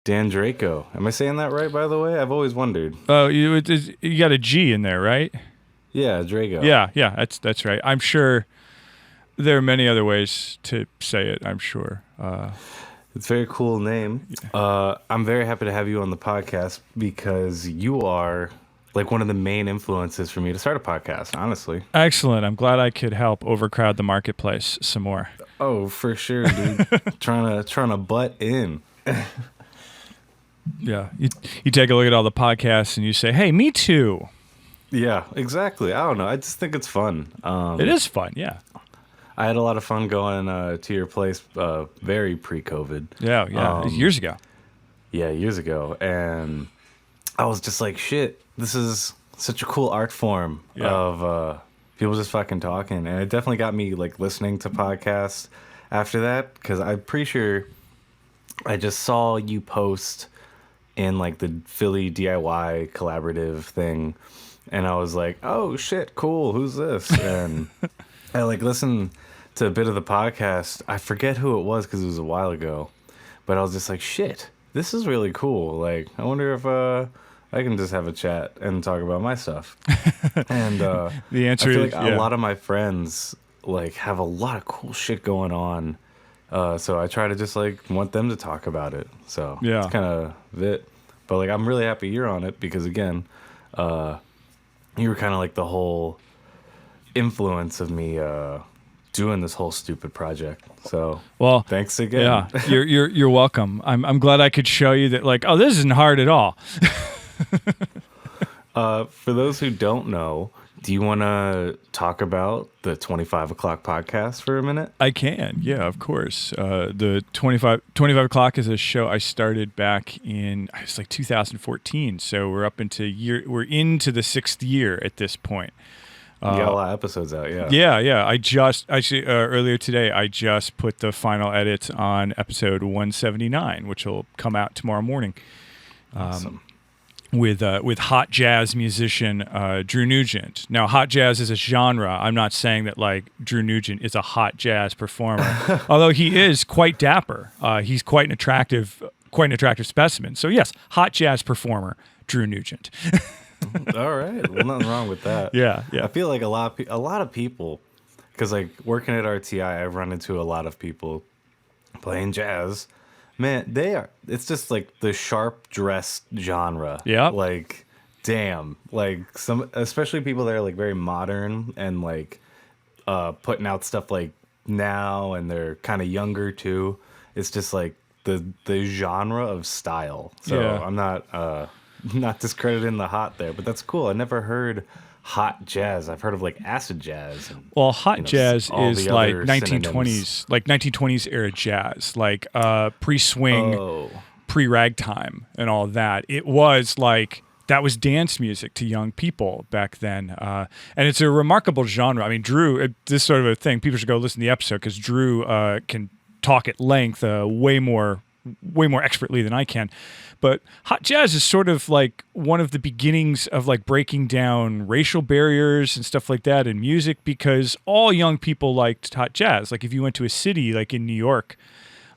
Dan Draco. Am I saying that right, by the way? I've always wondered. Oh, you got a G in there, right? Yeah, Drago. Yeah, that's right. I'm sure there are many other ways to say it. I'm sure. It's a very cool name. I'm very happy to have you on the podcast because you are like one of the main influences for me to start a podcast, honestly. Excellent. I'm glad I could help overcrowd the marketplace some more. Oh, for sure, dude. trying to butt in. Yeah, you take a look at all the podcasts and you say, "Hey, me too." Yeah, exactly. I don't know. I just think it's fun. It is fun. Yeah. I had a lot of fun going to your place very pre-COVID. Yeah. Years ago. Yeah, years ago. And I was just like, shit, this is such a cool art form of people just fucking talking. And it definitely got me like listening to podcasts after that because I'm pretty sure I just saw you post in like the Philly DIY collaborative thing. And I was like, oh shit, cool. Who's this? And I like listened to a bit of the podcast. I forget who it was because it was a while ago. But I was just like, shit, this is really cool. Like, I wonder if I can just have a chat and talk about my stuff. And The answer I feel is like a lot of my friends like have a lot of cool shit going on. So I try to just like want them to talk about it. So Yeah. it's kind of it. But like I'm really happy you're on it because again, you were kind of like the whole influence of me doing this whole stupid project. So Well, thanks again. yeah, you're welcome. I'm glad I could show you that. Like, oh, this isn't hard at all. For those who don't know, do you want to talk about the 25 o'clock podcast for a minute? I can, yeah, of course. The 25 o'clock is a show I started back in it's like 2014. So we're into the 6th year at this point. You got a lot of episodes out, yeah. Yeah. I just actually earlier today I just put the final edits on episode 179, which will come out tomorrow morning. Awesome. With hot jazz musician Drew Nugent. Now, hot jazz is a genre. I'm not saying that like Drew Nugent is a hot jazz performer, although he is quite dapper. He's quite an attractive specimen. So yes, hot jazz performer Drew Nugent. All right, well, nothing wrong with that. Yeah. I feel like a lot of people, because like working at RTI, I've run into a lot of people playing jazz. Man, it's just like the sharp dressed genre. Yeah. Like, damn. Like especially people that are like very modern and like putting out stuff like now and they're kind of younger too. It's just like the genre of style. So Yeah. I'm not discrediting the hot there, but that's cool. I never heard hot jazz. I've heard of like acid jazz. And, Well, hot jazz all is the like other 1920s era jazz, like pre-swing, pre-ragtime, and all that. It was like that was dance music to young people back then, and it's a remarkable genre. I mean, Drew, this sort of a thing. People should go listen to the episode because Drew can talk at length, way more expertly than I can. But hot jazz is sort of like one of the beginnings of like breaking down racial barriers and stuff like that in music because all young people liked hot jazz. Like if you went to a city like in New York,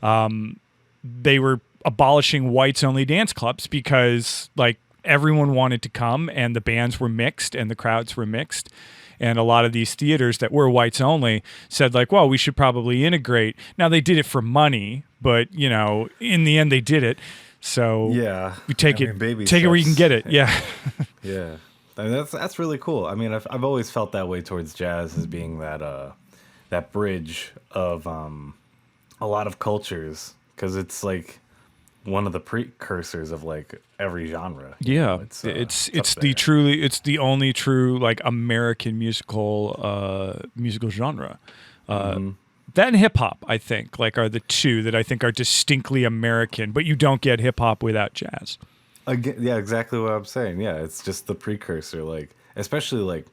they were abolishing whites only dance clubs because like everyone wanted to come and the bands were mixed and the crowds were mixed. And a lot of these theaters that were whites only said like, well, we should probably integrate. Now they did it for money, but you know, in the end they did it. So yeah, you take it where you can get it. Yeah. Yeah. I mean, that's really cool. I mean, I've always felt that way towards jazz as being that bridge of a lot of cultures because it's like one of the precursors of like every genre. Yeah, it's it's the only true like American musical genre. That and hip hop, I think, like are the two that I think are distinctly American, but you don't get hip hop without jazz. Again, yeah, exactly what I'm saying. Yeah, it's just the precursor. Like, especially like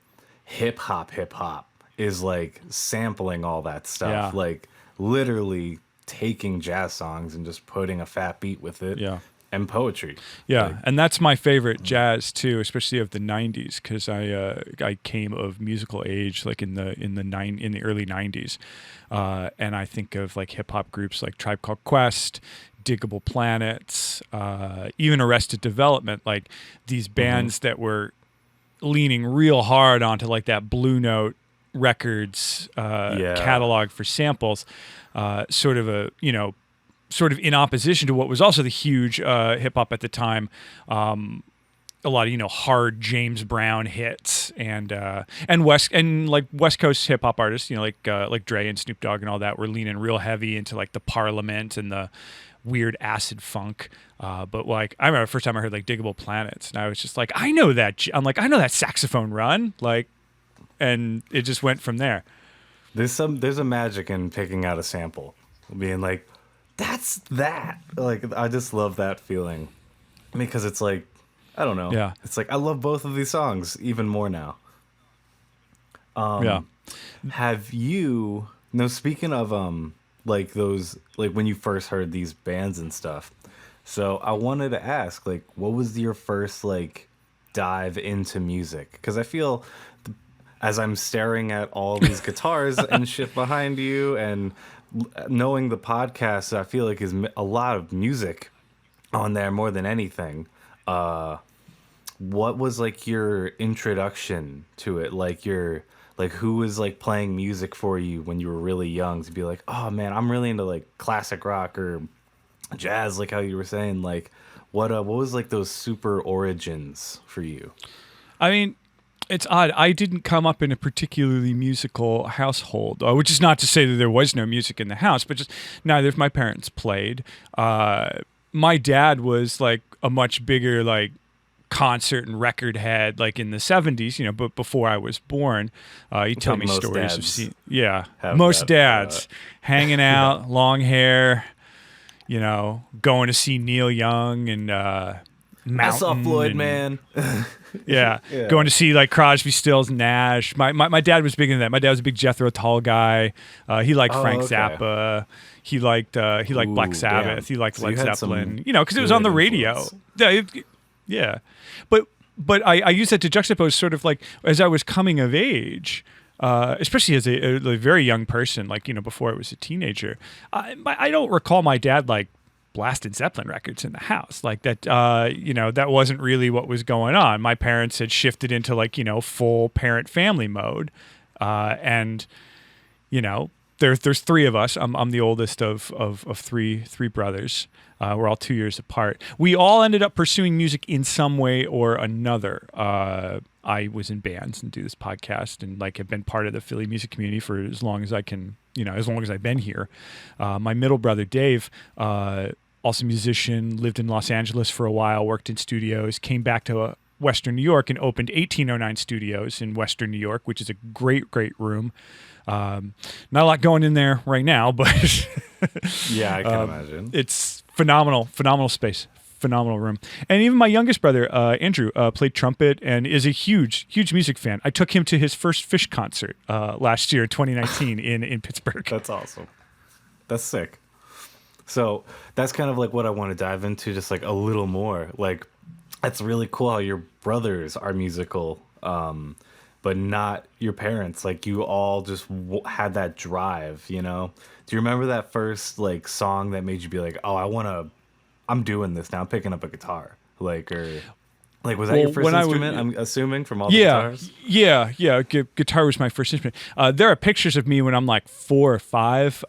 hip hop is like sampling all that stuff. Yeah. Like literally taking jazz songs and just putting a fat beat with it. Yeah. And poetry. Yeah, Like, and that's my favorite jazz too, especially of the '90s, because I came of musical age like in the early '90s, and I think of like hip hop groups like Tribe Called Quest, Diggable Planets, even Arrested Development, like these bands that were leaning real hard onto like that Blue Note Records catalog for samples, sort of in opposition to what was also the huge hip hop at the time. A lot of hard James Brown hits and West Coast hip hop artists, like Dre and Snoop Dogg and all that, were leaning real heavy into like the Parliament and the weird acid funk. But like I remember the first time I heard like Diggable Planets, and I was just like, I know that saxophone run, like, and it just went from there. There's a magic in picking out a sample, being like, that's that. Like, I just love that feeling, because it's like, I don't know. Yeah. It's like I love both of these songs even more now. Have you? No. Speaking of like those, like when you first heard these bands and stuff. So I wanted to ask, like, what was your first like dive into music? Because I feel, as I'm staring at all these guitars and shit behind you, and knowing the podcast, I feel like is a lot of music on there more than anything. What was like your introduction to it? Like who was like playing music for you when you were really young to be like, oh man, I'm really into like classic rock or jazz, like how you were saying. Like what was like those super origins for you? I mean, it's odd. I didn't come up in a particularly musical household, which is not to say that there was no music in the house, but just neither of my parents played. My dad was like a much bigger like concert and record head, like in the 70s, but before I was born. He'd tell me stories of most dads hanging out, long hair, going to see Neil Young and Mountain. I saw Floyd, man. Yeah, going to see like Crosby, Stills, Nash. My dad was big into that. My dad was a big Jethro Tull guy. He liked Frank Zappa. He liked Black Sabbath. Damn. He liked Led Zeppelin. Because it was on the radio. Yeah. But I use that to juxtapose sort of like as I was coming of age, especially as a very young person, like before I was a teenager. I don't recall my dad like blasted Zeppelin records in the house like that. That wasn't really what was going on. My parents had shifted into like full parent family mode, and there's three of us. I'm the oldest of three brothers. We're all 2 years apart. We all ended up pursuing music in some way or another. I was in bands and do this podcast and like have been part of the Philly music community for as long as I can, as long as I've been here. My middle brother, Dave, also a musician, lived in Los Angeles for a while, worked in studios, came back to Western New York and opened 1809 Studios in Western New York, which is a great, great room. Not a lot going in there right now, but yeah, I can imagine. It's phenomenal space, phenomenal room. And even my youngest brother, Andrew, played trumpet and is a huge music fan. I took him to his first Fish concert last year, 2019, in Pittsburgh. That's awesome. That's sick. So that's kind of like what I want to dive into just like a little more. Like, that's really cool how your brothers are musical, but not your parents. Like, you all just had that drive, Do you remember that first like song that made you be like, oh, I'm doing this now, I'm picking up a guitar? Was that your first instrument? I'm assuming from all the guitars? Yeah. Guitar was my first instrument. There are pictures of me when I'm like 4 or 5,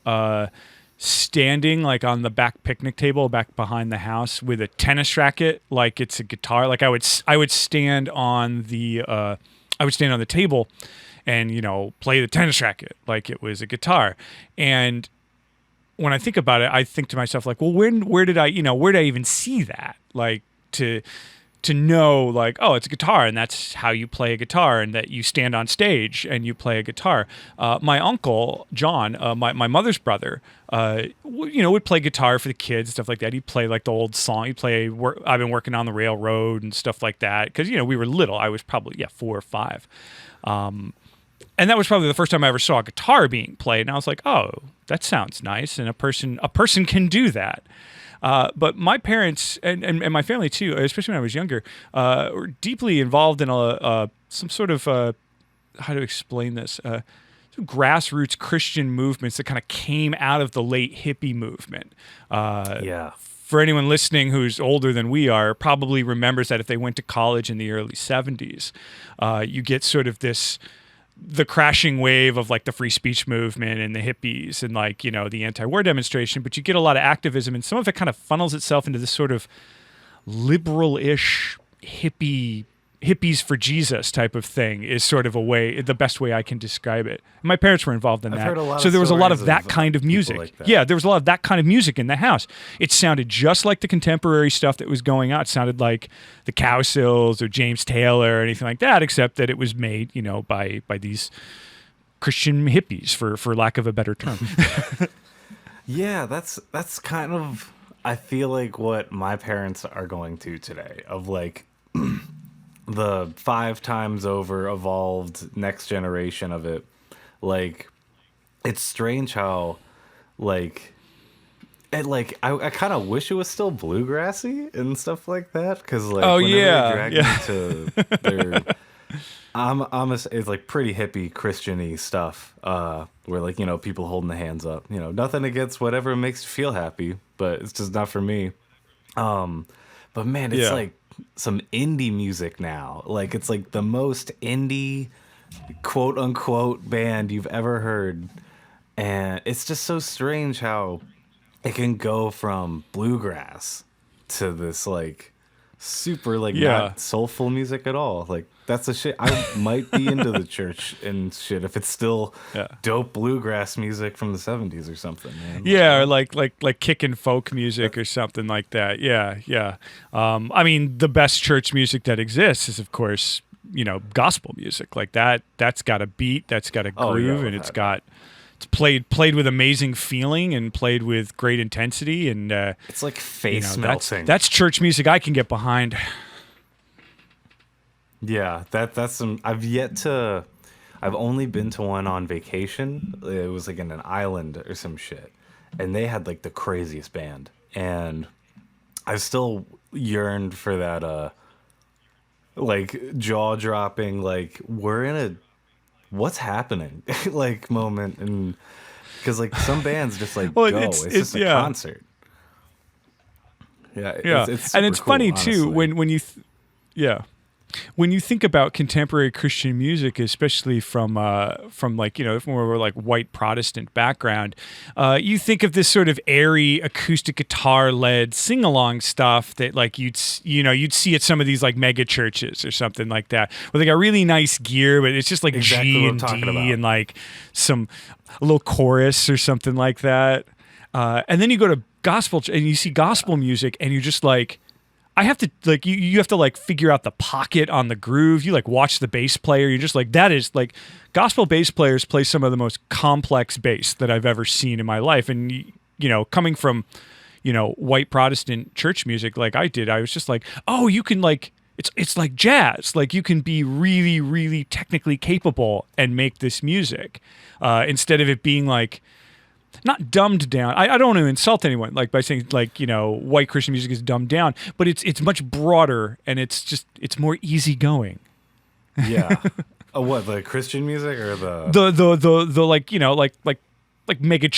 standing like on the back picnic table back behind the house with a tennis racket like it's a guitar. Like I would stand on the table and play the tennis racket like it was a guitar. And when I think about it, I think to myself like, well, where did I even see that? Like to know like, oh, it's a guitar and that's how you play a guitar and that you stand on stage and you play a guitar. My uncle, John, my mother's brother, would play guitar for the kids and stuff like that. He'd play like the old song. He'd play, I've been working on the railroad and stuff like that. Because, we were little. I was probably, 4 or 5. And that was probably the first time I ever saw a guitar being played. And I was like, oh, that sounds nice. And a person can do that. But my parents and my family too, especially when I was younger, were deeply involved in some sort of how to explain this, grassroots Christian movements that kind of came out of the late hippie movement. for anyone listening who's older than we are, probably remembers that if they went to college in the early 70s, you get sort of the crashing wave of like the free speech movement and the hippies and like, you know, the anti-war demonstration, but you get a lot of activism, and some of it kind of funnels itself into this sort of liberal-ish hippies for Jesus type of thing is sort of the best way I can describe it. My parents were involved in that. So there was a lot of that kind of music. Like yeah, there was a lot of that kind of music in the house. It sounded just like the contemporary stuff that was going on. It sounded like the Cowsills or James Taylor or anything like that, except that it was made, you know, by these Christian hippies, for lack of a better term. Yeah, that's kind of, I feel like, what my parents are going to today, of like the 5 times over evolved next generation of it. Like, it's strange how like I kind of wish it was still bluegrassy and stuff like that, because like whenever they drag me to their it's like pretty hippie Christian-y stuff, where like, you know, people holding the hands up, you know, nothing against whatever makes you feel happy, but it's just not for me. But man, it's like some indie music now. Like, it's like the most indie quote unquote band you've ever heard, and it's just so strange how it can go from bluegrass to this like super like not soulful music at all. Like, that's the shit. I might be into the church and shit if it's still dope bluegrass music from the 70s or something, man. Yeah, or like kickin' folk music or something like that. Yeah. I mean, the best church music that exists is, of course, you know, gospel music. Like that's got a beat, that's got a groove, and it's played with amazing feeling and played with great intensity, and it's like face melting. That's church music I can get behind. Yeah, that's some. I've only been to one on vacation. It was like in an island or some shit, and they had like the craziest band, and I still yearned for that like jaw-dropping, like, we're in a what's happening like moment, and because like some bands just like it's just a concert. It's and it's cool, funny honestly. too when you think about contemporary Christian music, especially from like, you know, from more like white Protestant background, you think of this sort of airy acoustic guitar led sing along stuff that like you'd see at some of these like mega churches or something like that, where they got really nice gear, but it's just like G and D and like a little chorus or something like that. And then you go to gospel and you see gospel music, and you're just like, I have to like you have to like figure out the pocket on the groove. You like watch the bass player. You're just like, that is like, gospel bass players play some of the most complex bass that I've ever seen in my life. And you know, coming from, you know, white Protestant church music like I did, I was just like, oh, you can like, it's like jazz. Like, you can be really, really technically capable and make this music, instead of it being like, not dumbed down. I don't want to insult anyone like by saying like, you know, white Christian music is dumbed down, but it's much broader, and it's more easygoing. Yeah. What, the Christian music or the like, you know, like mega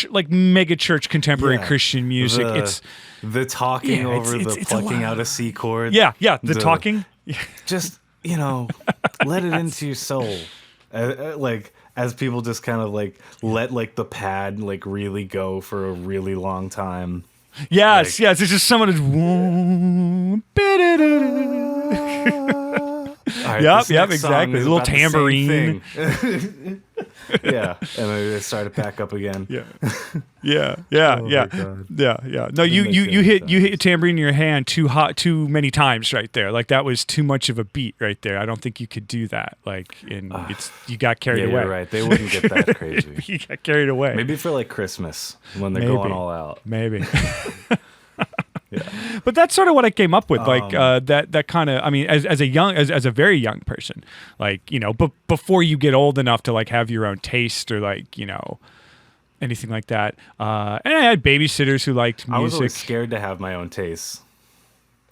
church contemporary Christian music. It's the talking over the plucking out a C chord. Yeah, the talking. Just, you know, let it into your soul. Like, as people just kind of like let like the pad like really go for a really long time. Yes, it's just someone who's yep, exactly. A little tambourine. Yeah, and then they started back up again. Yeah. No, you hit a tambourine in your hand too many times right there. Like, that was too much of a beat right there. I don't think you could do that. Like, you got carried away. You're right. They wouldn't get that crazy. You got carried away. Maybe for like Christmas when they're going all out. Maybe. Yeah. But that's sort of what I came up with, like that kind of. I mean, as a very young person, like, you know, but before you get old enough to like have your own taste or like, you know, anything like that. And I had babysitters who liked music. I was always scared to have my own tastes.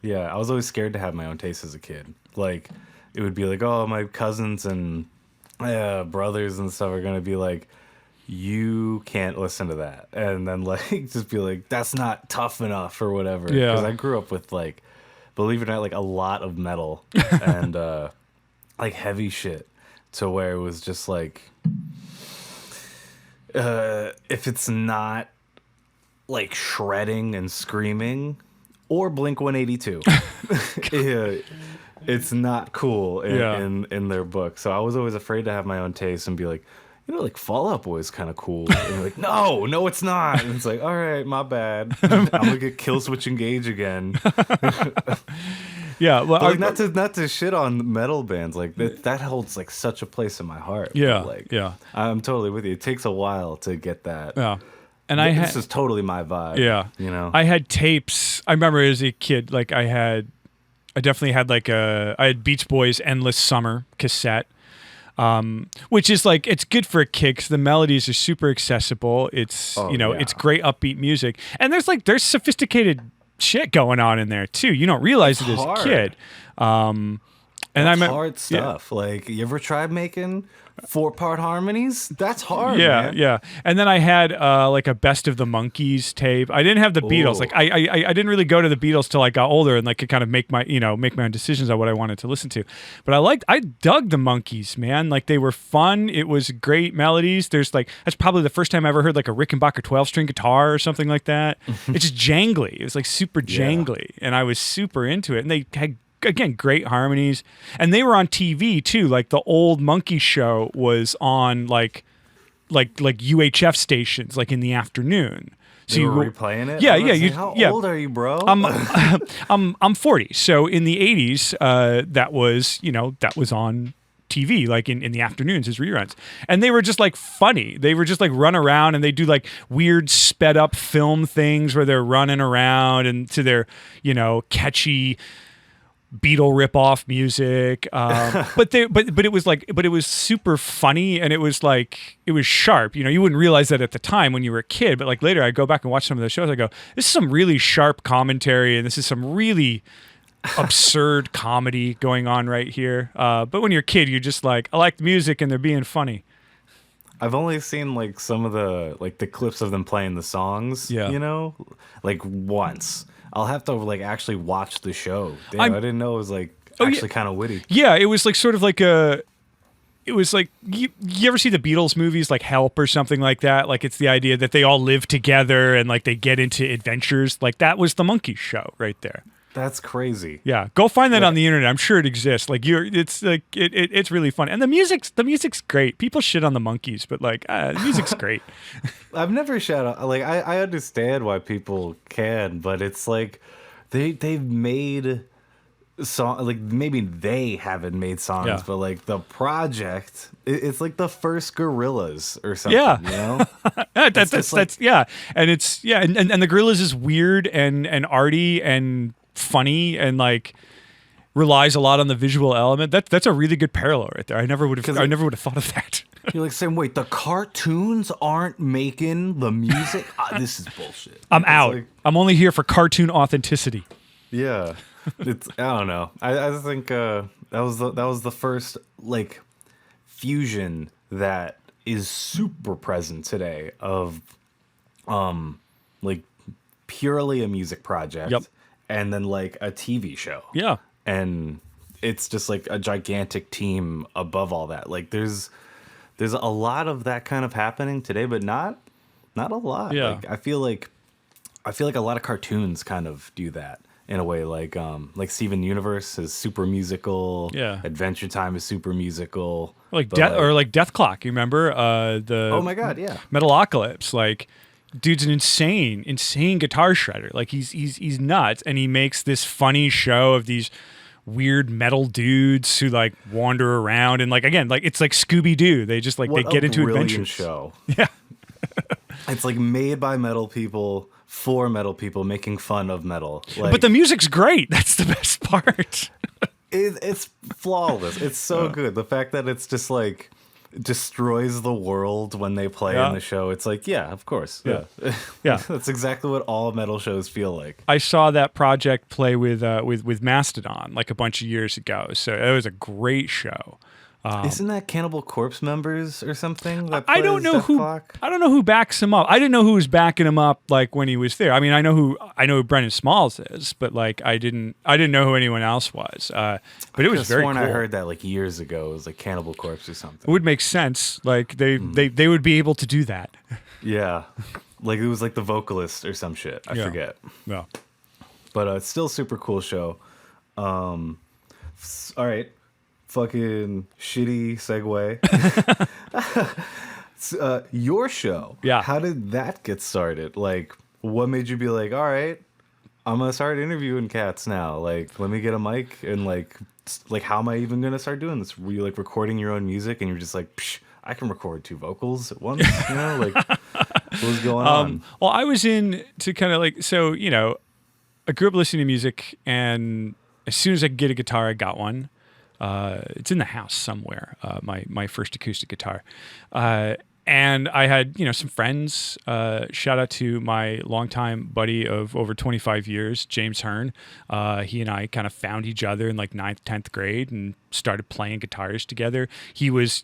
Yeah, I was always scared to have my own taste as a kid. Like, it would be like, oh, my cousins and brothers and stuff are gonna be like, you can't listen to that, and then like just be like, that's not tough enough or whatever. Yeah. Because I grew up with like, believe it or not, like a lot of metal and like heavy shit, to where it was just like, if it's not like shredding and screaming or Blink 182, it's not cool in their book. So I was always afraid to have my own taste and be like, like Fall Out Boy is kind of cool. And you're like, no, it's not. And it's like, all right, my bad. I'm gonna get Kill Switch Engage again. Yeah, well, but like, not to shit on metal bands, like that holds like such a place in my heart. Yeah, like, yeah. I'm totally with you. It takes a while to get that. Yeah, and this is totally my vibe. Yeah, I had tapes. I remember as a kid, like I definitely had like I had Beach Boys' Endless Summer cassette. Which is like, it's good for a kid because the melodies are super accessible. It's it's great upbeat music, and there's sophisticated shit going on in there too. You don't realize it as a kid. And that's hard stuff. Like, you ever tried making 4-part harmonies? That's hard. Man. Yeah. And then I had like a Best of the Monkees tape. I didn't have the Beatles. Like I didn't really go to the Beatles till I got older and like could kind of make my own decisions on what I wanted to listen to. But I dug the Monkees, man. Like, they were fun. It was great melodies. There's like, that's probably the first time I ever heard like a Rickenbacker 12-string guitar or something like that. It's just jangly. It was like super jangly, and I was super into it. And they had, again, great harmonies, and they were on TV too. Like, the old Monkey Show was on like UHF stations, like in the afternoon. So you were replaying it. Yeah. How old are you, bro? I'm 40. So in the 80s, that was on TV, like in the afternoons as reruns, and they were just like funny. They were just like run around, and they do like weird sped up film things where they're running around and to their catchy Beatle rip-off music, but it was super funny, and it was sharp. You wouldn't realize that at the time when you were a kid, but like later I go back and watch some of those shows, I go, this is some really sharp commentary, and this is some really absurd comedy going on right here. But when you're a kid, you're just like, I like the music and they're being funny. I've only seen like some of the clips of them playing the songs, like once. I'll have to like actually watch the show. Damn, I didn't know it was like actually kind of witty. Yeah, it was like sort of like it was like, you ever see the Beatles movies like Help or something like that? Like, it's the idea that they all live together and like they get into adventures. Like, that was the Monkey Show right there. That's crazy. Yeah, go find that on the internet. I'm sure it exists. Like, it's like it's really fun, and the music's great. People shit on the Monkees, but like the music's great. I've never shit on, like, I understand why people can, but it's like they've made song, like, maybe they haven't made songs, but like the project, it's like the first Gorillaz or something. Yeah, and it's and the Gorillaz is weird and arty and funny and like relies a lot on the visual element. That's a really good parallel right there. I never would have thought of that. You're like saying, wait, the cartoons aren't making the music? This is bullshit. I'm out. Like, I'm only here for cartoon authenticity. Yeah, it's, I don't know. I think that was the first like fusion that is super present today of like purely a music project. Yep. And then like a TV show. Yeah. And it's just like a gigantic team above all that. Like, there's a lot of that kind of happening today, but not a lot. Yeah. Like, I feel like a lot of cartoons kind of do that in a way. Like Steven Universe is super musical. Yeah. Adventure Time is super musical. Like Death Clock, you remember? Oh my God, yeah. Metalocalypse, like, dude's an insane guitar shredder. Like, he's nuts, and he makes this funny show of these weird metal dudes who like wander around, and like, again, like, it's like Scooby-Doo. They just like they get into adventures. Show. Yeah. It's like made by metal people for metal people making fun of metal. Like, but the music's great. That's the best part. It's flawless. It's so good. The fact that it's just like destroys the world when they play in the show. It's like, yeah, of course. Yeah. That's exactly what all metal shows feel like. I saw that project play with Mastodon like a bunch of years ago. So it was a great show. Isn't that Cannibal Corpse members or something? That I don't know who. I don't know who backs him up. I didn't know who was backing him up like when he was there. I mean, I know who Brendan Smalls is, but like I didn't know who anyone else was. But it was very cool. I heard that like years ago. It was like Cannibal Corpse or something. It would make sense. Like they would be able to do that. Yeah, like it was like the vocalist or some shit. I forget. Yeah, but it's still a super cool show. All right. Fucking shitty segue. Your show. Yeah. How did that get started? Like, what made you be like, all right, I'm gonna start interviewing cats now. Like, let me get a mic and like how am I even gonna start doing this? Were you like recording your own music and you're just like, psh, I can record 2 vocals at once? You know, like what was going on? Well, I was in to kind of like so I grew up listening to music, and as soon as I could get a guitar, I got one. It's in the house somewhere, my first acoustic guitar. And I had, some friends, shout out to my longtime buddy of over 25 years, James Hearn. He and I kind of found each other in like 9th, 10th grade and started playing guitars together. He was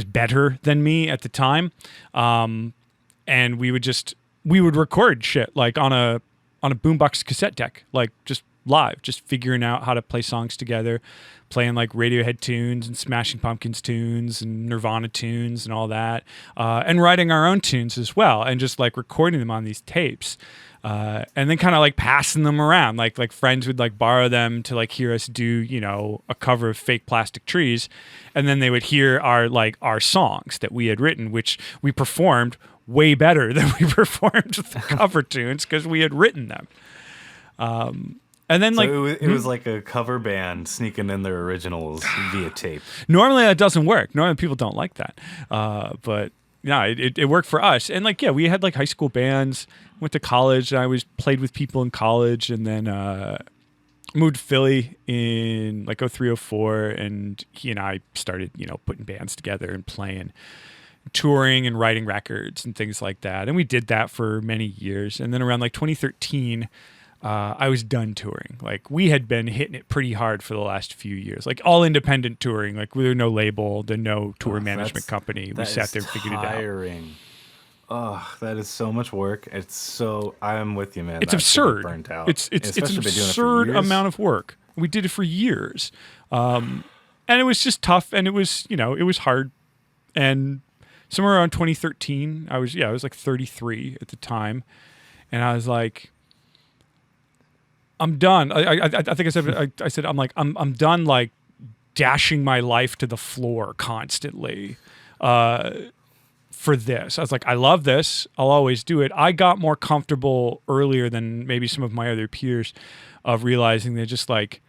better than me at the time. And we would record shit like on a boombox cassette deck, like just live, just figuring out how to play songs together, playing like Radiohead tunes and Smashing Pumpkins tunes and Nirvana tunes and all that, and writing our own tunes as well, and just like recording them on these tapes, and then kind of like passing them around. Like friends would like borrow them to like hear us do a cover of Fake Plastic Trees, and then they would hear our songs that we had written, which we performed way better than we performed the cover tunes because we had written them. And then it was like a cover band sneaking in their originals via tape. Normally that doesn't work. Normally people don't like that. But yeah, it worked for us. And we had like high school bands, went to college, and I played with people in college, and then moved to Philly in like 03, 04, and he and I started, putting bands together and playing, touring and writing records and things like that. And we did that for many years. And then around like 2013, I was done touring. Like we had been hitting it pretty hard for the last few years, like all independent touring. Like there was no label, there no tour management company. We sat there and figured it out. Oh, that is so much work. I'm with you, man. It's absurd. Burnt out. It's an absurd amount of work. We did it for years, and it was just tough, and it was it was hard. And somewhere around 2013, I was like 33 at the time, and I was like, I'm done. I think I said I'm done like dashing my life to the floor constantly for this. I was like, I love this. I'll always do it. I got more comfortable earlier than maybe some of my other peers of realizing that just like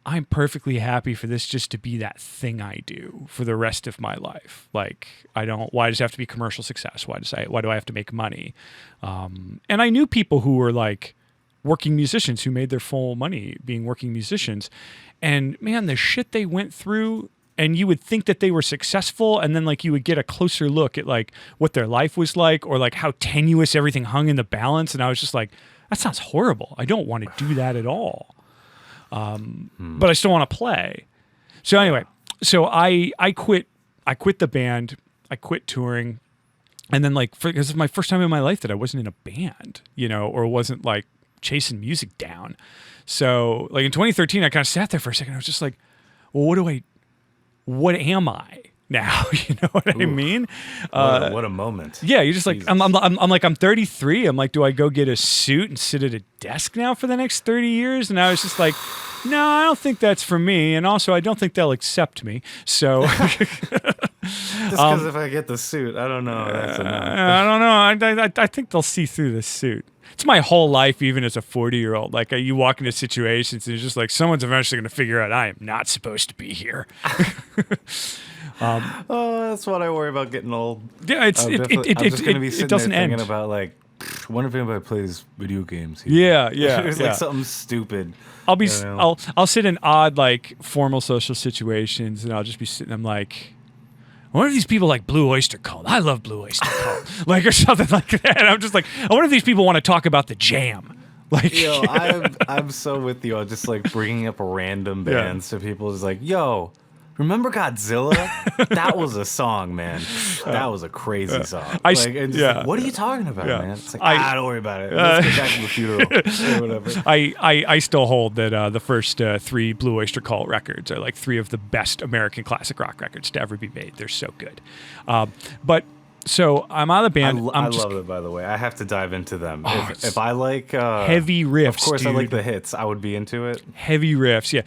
I'm perfectly happy for this just to be that thing I do for the rest of my life. Like why does it have to be commercial success? Why do I have to make money? And I knew people who were like working musicians who made their full money being working musicians, and man, the shit they went through, and you would think that they were successful, and then like you would get a closer look at like what their life was like, or like how tenuous everything hung in the balance, and I was just like, that sounds horrible. I don't want to do that at all. But I still want to play. So anyway, I quit the band, I quit touring, and then like because it's my first time in my life that I wasn't in a band, or wasn't like chasing music down. So like in 2013, I kind of sat there for a second. I was just like, well, what am I now? You know what I mean? What a moment. Yeah. You're just like, I'm 33. I'm like, do I go get a suit and sit at a desk now for the next 30 years? And I was just like, no, I don't think that's for me. And also I don't think they'll accept me. So just because if I get the suit, I don't know. That's enough. I don't know. I think they'll see through the suit. It's my whole life, even as a 40-year-old. Like you walk into situations and it's just like someone's eventually going to figure out I am not supposed to be here. That's what I worry about getting old. Yeah, it doesn't end. Thinking about like, wonder if anybody plays video games here. Yeah. It's like something stupid. I'll sit in odd like formal social situations, and I'll just be sitting. I'm like, I wonder if these people like Blue Oyster Cult. I love Blue Oyster Cult, like or something like that. And I'm just like, I wonder if these people want to talk about the Jam. Like, I'm so with you. I'm just like bringing up random bands to people. Is like, yo, remember Godzilla? That was a song, man. That was a crazy song. What are you talking about, man? It's like, don't worry about it. Let's get back to the funeral or whatever. I still hold that the first 3 Blue Oyster Cult records are like 3 of the best American classic rock records to ever be made. They're so good. So I'm out of the band. I love it, by the way. I have to dive into them. If I like heavy riffs, of course, dude. I like the hits. I would be into it. Heavy riffs, yeah.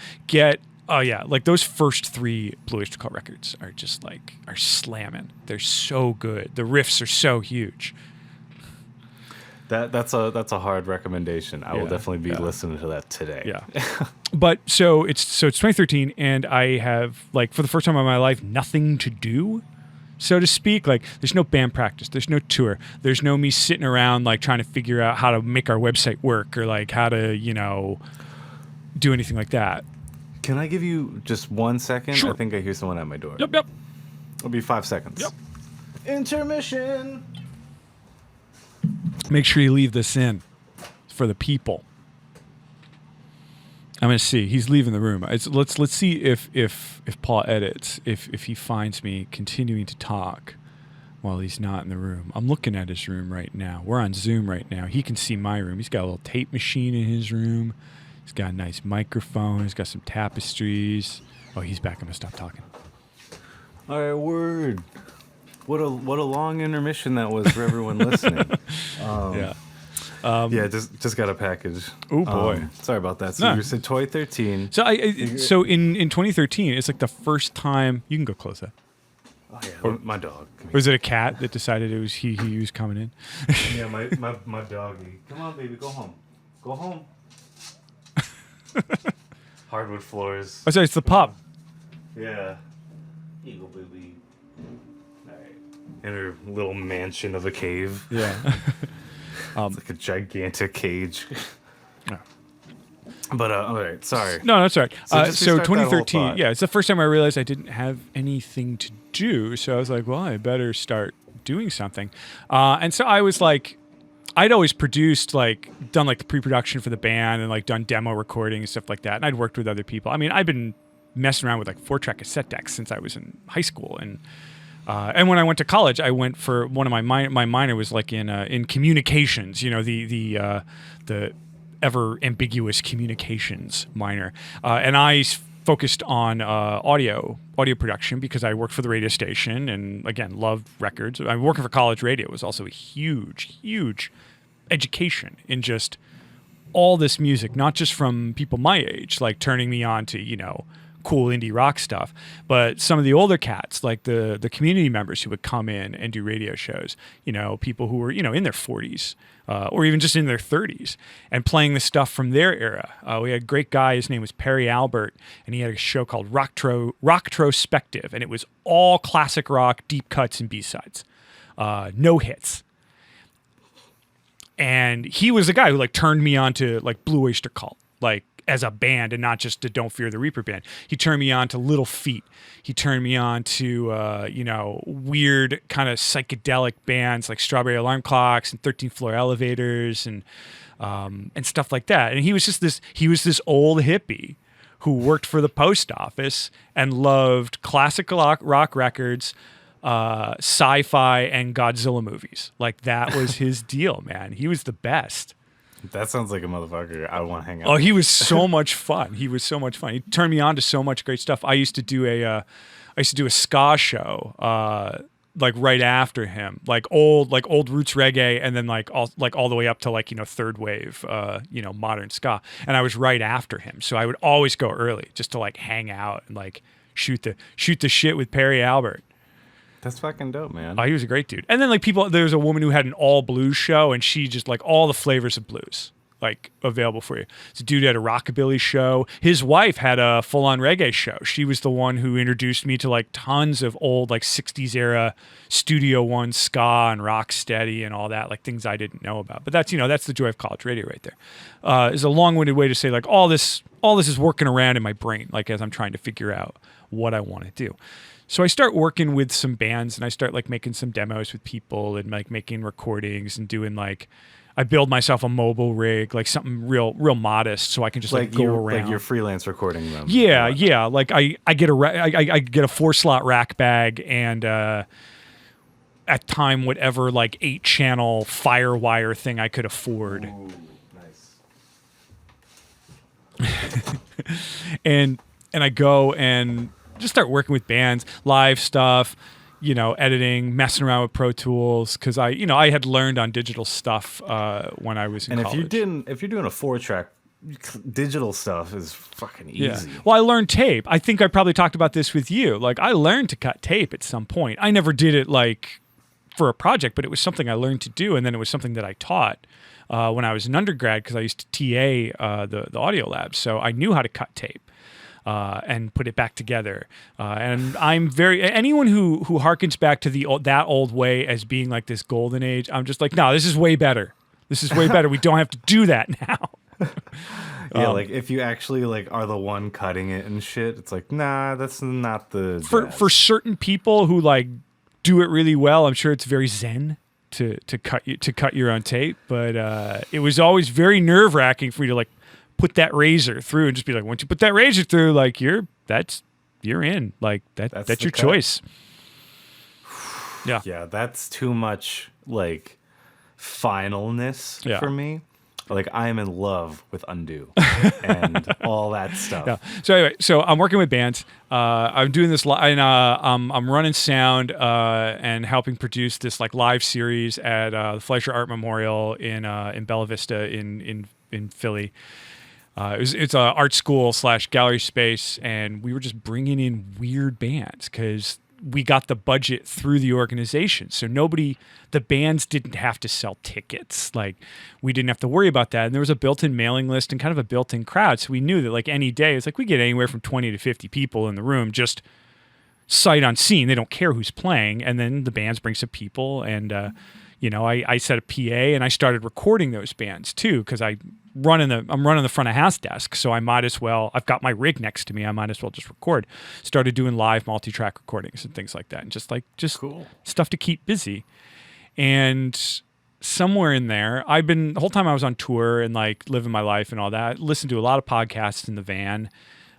Like those first 3 Blue Oyster Cult records are just like are slamming. They're so good. The riffs are so huge. That's a hard recommendation. I will definitely be listening to that today. Yeah. But so it's 2013, and I have, like, for the first time in my life, nothing to do, so to speak. Like, there's no band practice, there's no tour, there's no me sitting around like trying to figure out how to make our website work or like how to, do anything like that. Can I give you just 1 second? Sure. I think I hear someone at my door. Yep. It'll be 5 seconds. Yep. Intermission. Make sure you leave this in for the people. I'm gonna see. He's leaving the room. Let's see if Paul edits. If he finds me continuing to talk while he's not in the room. I'm looking at his room right now. We're on Zoom right now. He can see my room. He's got a little tape machine in his room. He's got a nice microphone. He's got some tapestries. Oh, he's back. I'm gonna stop talking. All right, word. What a long intermission that was for everyone listening. Just got a package. Oh boy, sorry about that. So you said 2013. So so in 2013, it's like the first time. You can go close that. Oh yeah, my dog. Was it a cat that decided it was he was coming in? Yeah, my doggy. Come on, baby, go home. Go home. Hardwood floors. Oh, sorry, it's the pup. Yeah. Here you go, baby. All right. In her little mansion of a cave. Yeah. It's like a gigantic cage. Yeah. But all right, sorry. No, that's all right. So 2013, yeah, it's the first time I realized I didn't have anything to do. So I was like, well, I better start doing something. And so I was like, I'd always produced, like, done like the pre-production for the band and like done demo recording and stuff like that. And I'd worked with other people. I mean, I'd been messing around with like 4-track cassette decks since I was in high school. And when I went to college, I went for one of my minor was like in communications, the ever ambiguous communications minor. And I focused on audio production because I worked for the radio station and, again, loved records. I mean, working for college radio was also a huge education in just all this music, not just from people my age, like turning me on to, cool indie rock stuff, but some of the older cats, like the community members who would come in and do radio shows, people who were, in their 40s or even just in their 30s and playing the stuff from their era. We had a great guy, his name was Perry Albert, and he had a show called Rocktrospective, and it was all classic rock, deep cuts and B-sides, no hits. And he was the guy who like turned me on to like Blue Oyster Cult, like as a band and not just to Don't Fear the Reaper band. He turned me on to Little Feat. He turned me on to, weird kind of psychedelic bands like Strawberry Alarm Clocks and 13th Floor Elevators and stuff like that. And he was this old hippie who worked for the post office and loved classic rock records, sci-fi and Godzilla movies. Like that was his deal, man. He was the best. That sounds like a motherfucker I want to hang out. Oh, he was so much fun. He turned me on to so much great stuff. I used to do a ska show, like right after him, like old roots reggae, and then like all the way up to like third wave, modern ska. And I was right after him, so I would always go early just to like hang out and like shoot the shit with Perry Albert. That's fucking dope, man. Oh, he was a great dude. And then like there was a woman who had an all blues show, and she just like all the flavors of blues like available for you. It's a dude who had a rockabilly show. His wife had a full on reggae show. She was the one who introduced me to like tons of old like 60s era Studio One ska and rock steady and all that, like things I didn't know about. But that's that's the joy of college radio right there. Is a long-winded way to say like all this is working around in my brain like as I'm trying to figure out what I want to do. So I start working with some bands and I start like making some demos with people and like making recordings and doing like I build myself a mobile rig, like something real modest, so I can just like go around. Like you're freelance recording them. Yeah. Like I get I get a 4-slot rack bag and at time whatever like 8-channel Firewire thing I could afford. Ooh, nice. and I go and just start working with bands, live stuff, editing, messing around with Pro Tools, because I had learned on digital stuff when I was in college. And if you're doing a 4-track, digital stuff is fucking easy. Yeah. Well, I learned tape. I think I probably talked about this with you. Like, I learned to cut tape at some point. I never did it like for a project, but it was something I learned to do, and then it was something that I taught when I was an undergrad, because I used to TA the audio lab, so I knew how to cut tape. And put it back together. And I'm anyone who harkens back to that old way as being like this golden age, I'm just like, no, this is way better. This is way better. We don't have to do that now. Yeah, like if you actually like are the one cutting it and shit, it's like, nah, that's not the for certain people who like do it really well. I'm sure it's very zen to cut your own tape, but it was always very nerve-wracking for you to like put that razor through and just be like, once you put that razor through, like you're in, like that's your choice. Yeah, that's too much like finalness for me. Like, I am in love with undo and all that stuff. Yeah. So anyway, I'm working with bands. I'm doing this, and I'm running sound and helping produce this like live series at the Fleischer Art Memorial in Bella Vista in Philly. It's a art school / gallery space, and we were just bringing in weird bands because we got the budget through the organization. So the bands didn't have to sell tickets. Like, we didn't have to worry about that. And there was a built-in mailing list and kind of a built-in crowd. So we knew that like any day, it's like we get anywhere from 20 to 50 people in the room, just sight unseen. They don't care who's playing. And then the bands bring some people, and I set a PA and I started recording those bands too, because I'm running the front of house desk, so I might as well. I've got my rig next to me. I might as well just record. Started doing live multi-track recordings and things like that, and just cool stuff to keep busy. And somewhere in there, the whole time I was on tour and like living my life and all that, listened to a lot of podcasts in the van,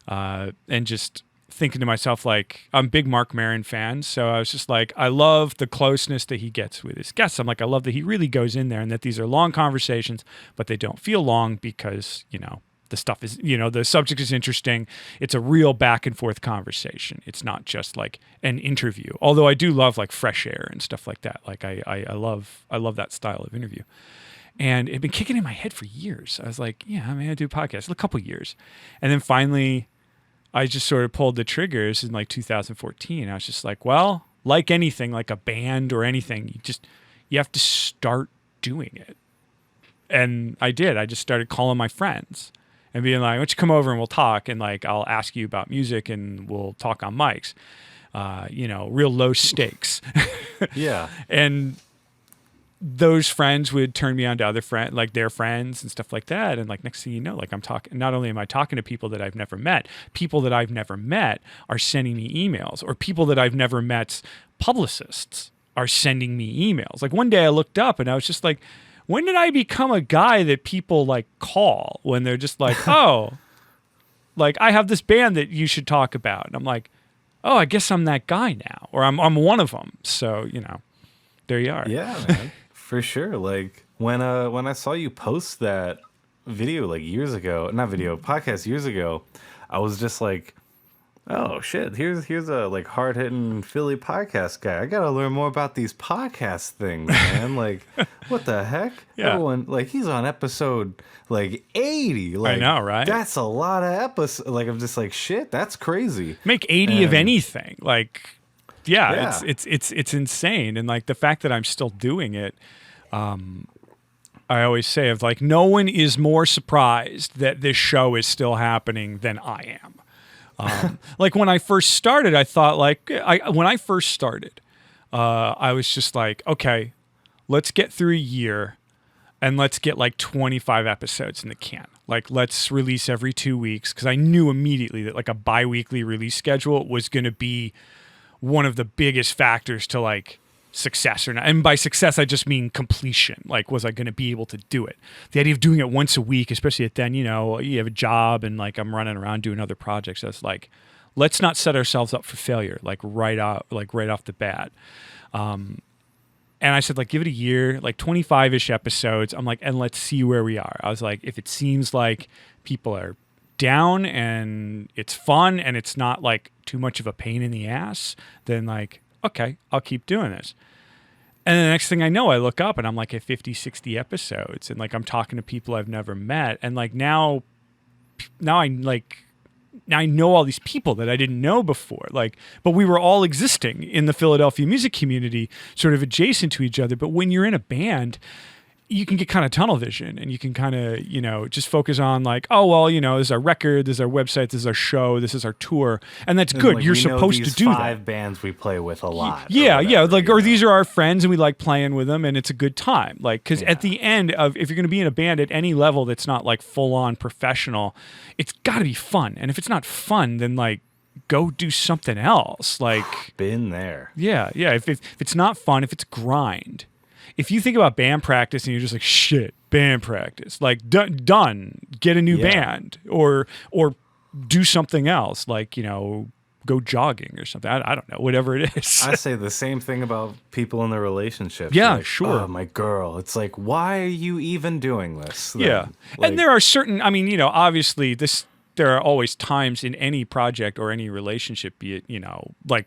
and just thinking to myself, like, I'm a big Mark Maron fan, so I was just like, I love the closeness that he gets with his guests. I'm like, I love that he really goes in there and that these are long conversations, but they don't feel long because, the stuff is, the subject is interesting. It's a real back and forth conversation. It's not just like an interview, although I do love like Fresh Air and stuff like that. Like I love that style of interview. And it had been kicking in my head for years. I was like, yeah, I'm going to do a podcast, a couple years. And then finally, I just sort of pulled the triggers in like 2014. I was just like, well, like anything, like a band or anything, you have to start doing it. And I did. I just started calling my friends and being like, why don't you come over and we'll talk, and like I'll ask you about music and we'll talk on mics. Real low stakes. Yeah. And those friends would turn me on to other friends, like their friends and stuff like that. And like, next thing you know, like not only am I talking to people that I've never met are sending me emails, or people that I've never met, publicists, are sending me emails. Like one day I looked up and I was just like, when did I become a guy that people like call when they're just like, oh, like I have this band that you should talk about. And I'm like, oh, I guess I'm that guy now, or I'm one of them. So, there you are. Yeah, man. For sure. Like when I saw you post that video like podcast years ago, I was just like, oh shit, here's a like hard hitting Philly podcast guy. I gotta learn more about these podcast things, man. Like, what the heck? Yeah. Everyone, like, he's on episode like 80. Like, I know, right? That's a lot of episodes. Like, I'm just like, shit, that's crazy. Make 80 of anything. Like, yeah. It's insane. And like the fact that I'm still doing it, I always say, of like, no one is more surprised that this show is still happening than I am. Like when I first started, I thought I was just like, okay, let's get through a year and let's get like 25 episodes in the can. Like, let's release every 2 weeks. Cause I knew immediately that like a bi-weekly release schedule was going to be one of the biggest factors to like success or not. And by success, I just mean completion. Like, was I going to be able to do it? The idea of doing it once a week, especially at then, you know, you have a job and like I'm running around doing other projects. That's like, let's not set ourselves up for failure, like right off the bat. And I said, like, give it a year, like 25-ish episodes. I'm like, and let's see where we are. I was like, if it seems like people are down and it's fun and it's not like too much of a pain in the ass, then like, okay, I'll keep doing this. And the next thing I know, I look up and I'm like at 50, 60 episodes and like I'm talking to people I've never met. And like now I know all these people that I didn't know before. Like, but we were all existing in the Philadelphia music community, sort of adjacent to each other. But when you're in a band, you can get kind of tunnel vision and you can kind of, you know, just focus on like, oh, well, you know, this is our record, this is our website, this is our show, this is our tour. And that's good. Like, you're supposed to do that. 5 bands we play with a lot. Yeah. Like, or these are our friends and we like playing with them and it's a good time. Like, because at the end of, if you're going to be in a band at any level that's not like full on professional, it's got to be fun. And if it's not fun, then like, go do something else. Like, been there. Yeah. If it's not fun, if it's grind. If you think about band practice and you're just like, shit, band practice, like done, get a new band or do something else, like, you know, go jogging or something. I don't know, whatever it is. I say the same thing about people in their relationships. Yeah, like, sure. Oh, my girl. It's like, why are you even doing this? Then? Yeah. Like, and there are certain, I mean, you know, obviously there are always times in any project or any relationship, be it, you know, like,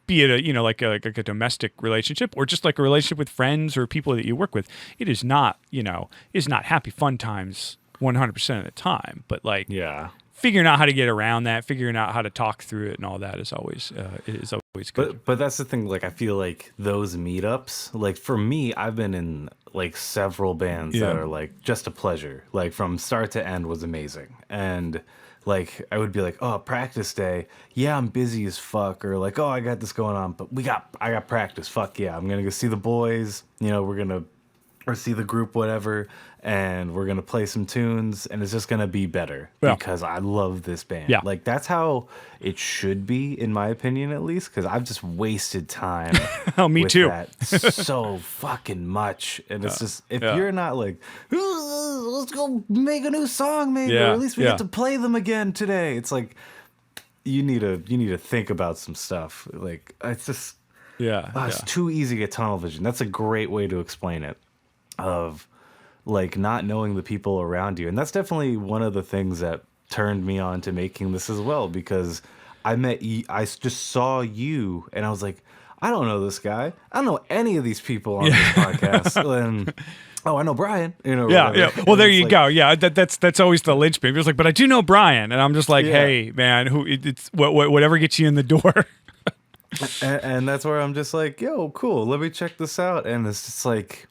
be it a, you know, like a domestic relationship or just like a relationship with friends or people that you work with, it is not, you know, is not happy fun times 100% of the time. But like, figuring out how to get around that, figuring out how to talk through it and all that is always good. But that's the thing. Like, I feel like those meetups, like for me, I've been in like several bands that are like just a pleasure. Like from start to end was amazing. And like, I would be like, oh, practice day. Yeah, I'm busy as fuck. Or like, oh, I got this going on, but I got practice. Fuck yeah. I'm going to go see the boys. You know, or see the group, whatever. And we're going to play some tunes. And it's just going to be better because I love this band. Yeah. Like, that's how it should be, in my opinion, at least. Because I've just wasted time. Oh, me too. That so fucking much. And it's just, if you're not like, let's go make a new song, maybe. Or at least we get to play them again today. It's like, you need to think about some stuff. Like, it's just, it's too easy to get tunnel vision. That's a great way to explain it. Of like not knowing the people around you. And that's definitely one of the things that turned me on to making this as well, because I just saw you and I was like, I don't know this guy. I don't know any of these people on this podcast. And I know Brian. You know, Well, there you go. Yeah, that's always the linchpin. It was like, but I do know Brian, and I'm just like, hey, man, it's whatever gets you in the door. and that's where I'm just like, yo, cool. Let me check this out. And it's just like,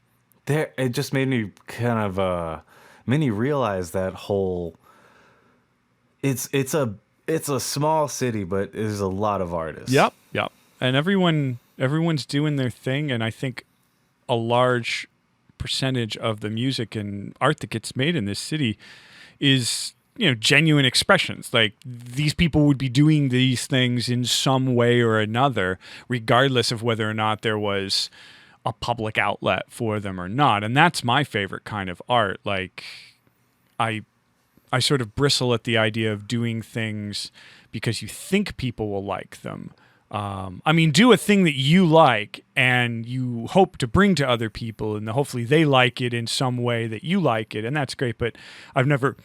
it just made me kind of realize that whole. It's a small city, but there's a lot of artists. Yep. And everyone's doing their thing, and I think a large percentage of the music and art that gets made in this city is, you know, genuine expressions. Like, these people would be doing these things in some way or another, regardless of whether or not there was a public outlet for them or not. And that's my favorite kind of art. Like, I sort of bristle at the idea of doing things because you think people will like them. I mean, do a thing that you like and you hope to bring to other people, and hopefully they like it in some way that you like it, and that's great. But I've never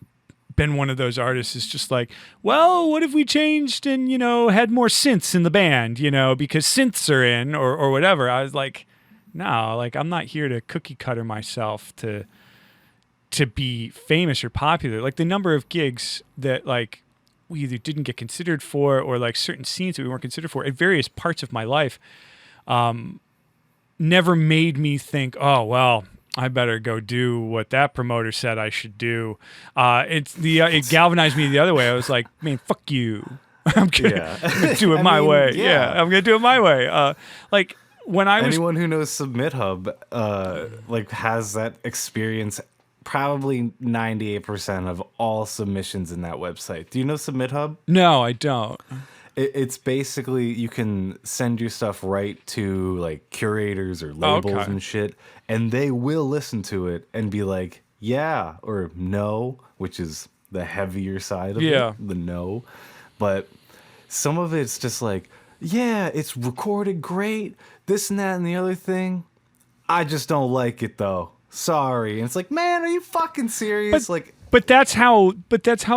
been one of those artists who's just like, well, what if we changed and, you know, had more synths in the band, you know, because synths are in or whatever. I was like, no, like, I'm not here to cookie cutter myself to be famous or popular. Like, the number of gigs that like we either didn't get considered for, or like certain scenes that we weren't considered for at various parts of my life, never made me think, oh, well, I better go do what that promoter said I should do. It galvanized me the other way. I was like, man, fuck you. I'm gonna do it my way. Yeah, I'm gonna do it my way. Like, when anyone who knows Submit Hub, like, has that experience. Probably 98% of all submissions in that website. Do you know Submit Hub? No, I don't. It's basically you can send your stuff right to like curators or labels and shit, and they will listen to it and be like, yeah or no, which is the heavier side of it, the no. But some of it's just like, yeah, it's recorded great, this and that and the other thing. I just don't like it though. Sorry. And it's like, man, are you fucking serious? But that's how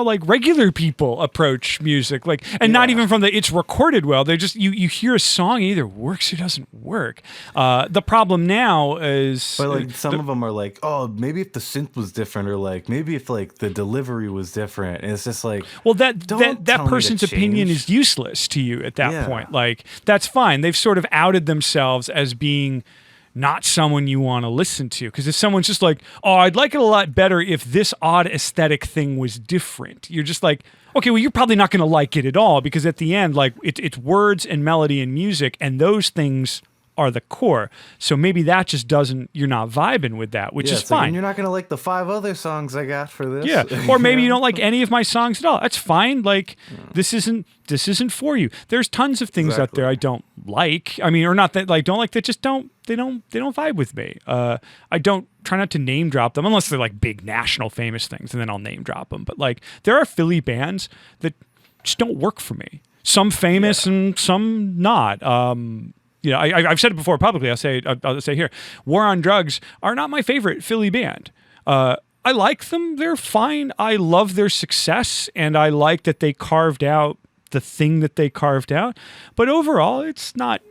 like regular people approach music, like, and not even from the it's recorded well. They just you hear a song, it either works or doesn't work. The problem now is, but like some of them are like, oh, maybe if the synth was different, or like maybe if like the delivery was different. And it's just like, well, that person's opinion is useless to you at that point. Like, that's fine. They've sort of outed themselves as being not someone you want to listen to. Because if someone's just like, oh, I'd like it a lot better if this odd aesthetic thing was different, you're just like, okay, well, you're probably not going to like it at all, because at the end, like, it's words and melody and music, and those things are the core. So maybe that just doesn't, you're not vibing with that, which is fine. Like, you're not going to like the 5 other songs I got for this. Yeah. Or maybe you don't like any of my songs at all. That's fine. Like, this isn't for you. There's tons of things out there I don't like. I mean, or not that like don't like, that just don't vibe with me. I don't try not to name drop them unless they're like big national famous things, and then I'll name drop them. But like, there are Philly bands that just don't work for me. Some famous and some not. You know, I've said it before publicly. I'll say here, War on Drugs are not my favorite Philly band. I like them; they're fine. I love their success, and I like that they carved out the thing that they carved out. But overall, it's not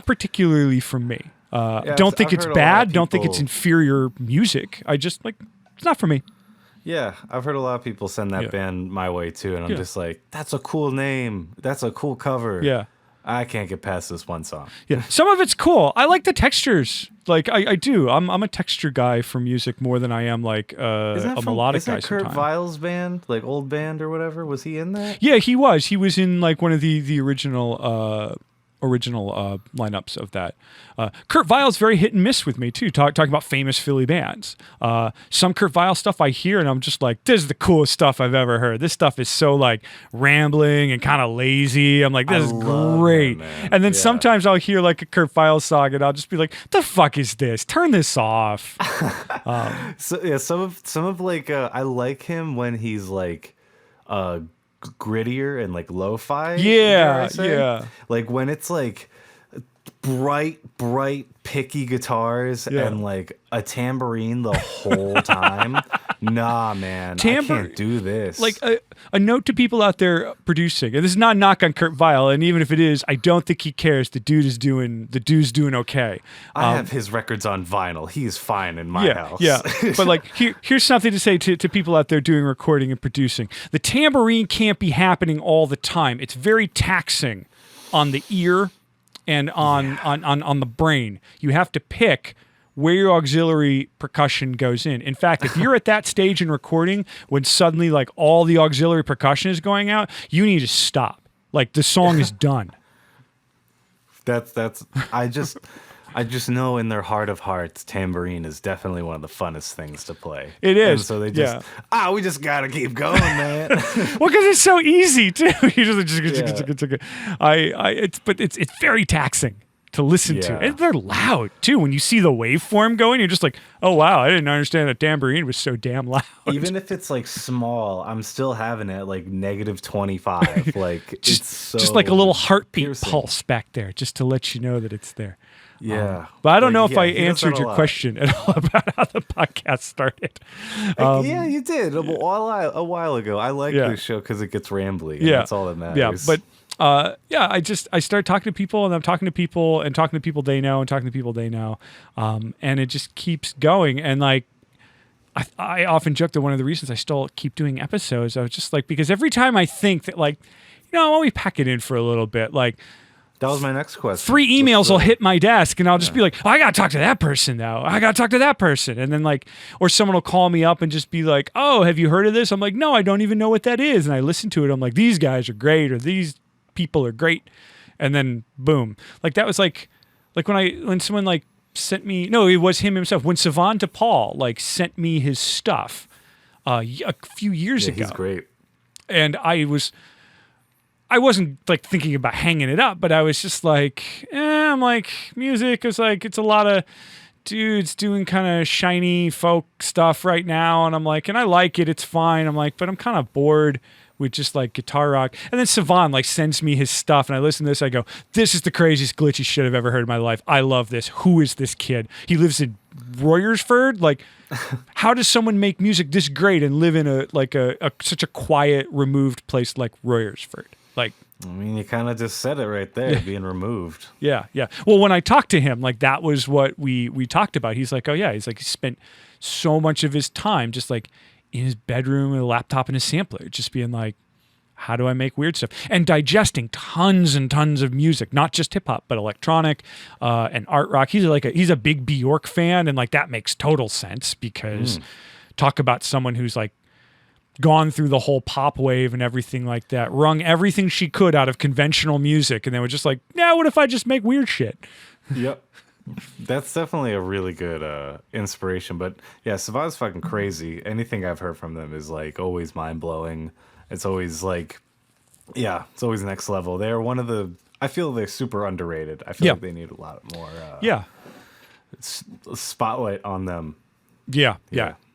particularly for me. Don't think it's bad. Don't think it's inferior music. I just like, it's not for me. Yeah, I've heard a lot of people send that band my way too, and I'm just like, that's a cool name. That's a cool cover. Yeah. I can't get past this one song. Yeah, some of it's cool. I like the textures. Like, I do. I'm a texture guy for music more than I am like a melodic guy. Is that Kurt Weill's band, like old band or whatever? Was he in that? Yeah, he was. He was in like one of the original lineups of that. Kurt Weill's very hit and miss with me too. Talking about famous Philly bands. Some Kurt Weill stuff I hear and I'm just like, this is the coolest stuff I've ever heard. This stuff is so like rambling and kind of lazy. I'm like, this is great. And then sometimes I'll hear like a Kurt Weill song and I'll just be like, the fuck is this? Turn this off. So yeah, some of like I like him when he's like grittier and like lo-fi. Yeah. Like when it's like bright, picky guitars and like a tambourine the whole time. Nah, man, I can't do this. Like a note to people out there producing, and this is not a knock on Kurt Weill, and even if it is, I don't think he cares. The dude's doing okay. I have his records on vinyl. He's fine in my house. Yeah, but like here's something to say to people out there doing recording and producing. The tambourine can't be happening all the time. It's very taxing on the ear and on the brain. You have to pick where your auxiliary percussion goes in. In fact, if you're at that stage in recording when suddenly like all the auxiliary percussion is going out, you need to stop. Like the song is done. I just know in their heart of hearts, tambourine is definitely one of the funnest things to play. It is. And so they just, we just gotta keep going, man. Well, because it's so easy too. You just it's very taxing to listen to, and they're loud too. When you see the waveform going, you're just like, oh wow, I didn't understand that tambourine was so damn loud. Even if it's like small, I'm still having it like -25. Like just like a little heartbeat pulse back there, just to let you know that it's there. Yeah, but I don't know if I answered your question at all about how the podcast started. Yeah, you did a while ago. I like this show because it gets rambly. And that's all that matters. Yeah, but I started talking to people, and I'm talking to people, and talking to people they know, and talking to people they know, and it just keeps going. And like, I often joke that one of the reasons I still keep doing episodes, I was just like, because every time I think that like, why don't we pack it in for a little bit, like. That was my next question. 3 emails will hit my desk, and I'll just be like, I got to talk to that person now. I got to talk to that person. And then like, or someone will call me up and just be like, oh, have you heard of this? I'm like, no, I don't even know what that is. And I listen to it. I'm like, these guys are great, or these people are great. And then boom. Like that was like when someone like sent me, no, it was him himself. When Sivan DePaul like sent me his stuff a few years ago. He's great. And I I wasn't like thinking about hanging it up, but I was just like, I'm like, music is like, it's a lot of dudes doing kind of shiny folk stuff right now. And I'm like, and I like it. It's fine. I'm like, but I'm kind of bored with just like guitar rock. And then Sivan like sends me his stuff and I listen to this. I go, this is the craziest glitchy shit I've ever heard in my life. I love this. Who is this kid? He lives in Royersford. Like, how does someone make music this great and live in a such a quiet, removed place like Royersford? Like, I mean, you kind of just said it right there, being removed. Yeah. Well, when I talked to him, like that was what we talked about. He's like, oh yeah, he's like, he spent so much of his time just like in his bedroom with a laptop and a sampler, just being like, how do I make weird stuff? And digesting tons and tons of music, not just hip hop, but electronic and art rock. He's a big Bjork fan, and like that makes total sense because talk about someone who's like gone through the whole pop wave and everything like that, wrung everything she could out of conventional music, and then was just like, nah, what if I just make weird shit? Yep. That's definitely a really good inspiration. But yeah, Savant's fucking crazy. Anything I've heard from them is like always mind blowing. It's always like, yeah, it's always next level. They're one of the, I feel they're super underrated. I feel like they need a lot more spotlight on them. Yeah,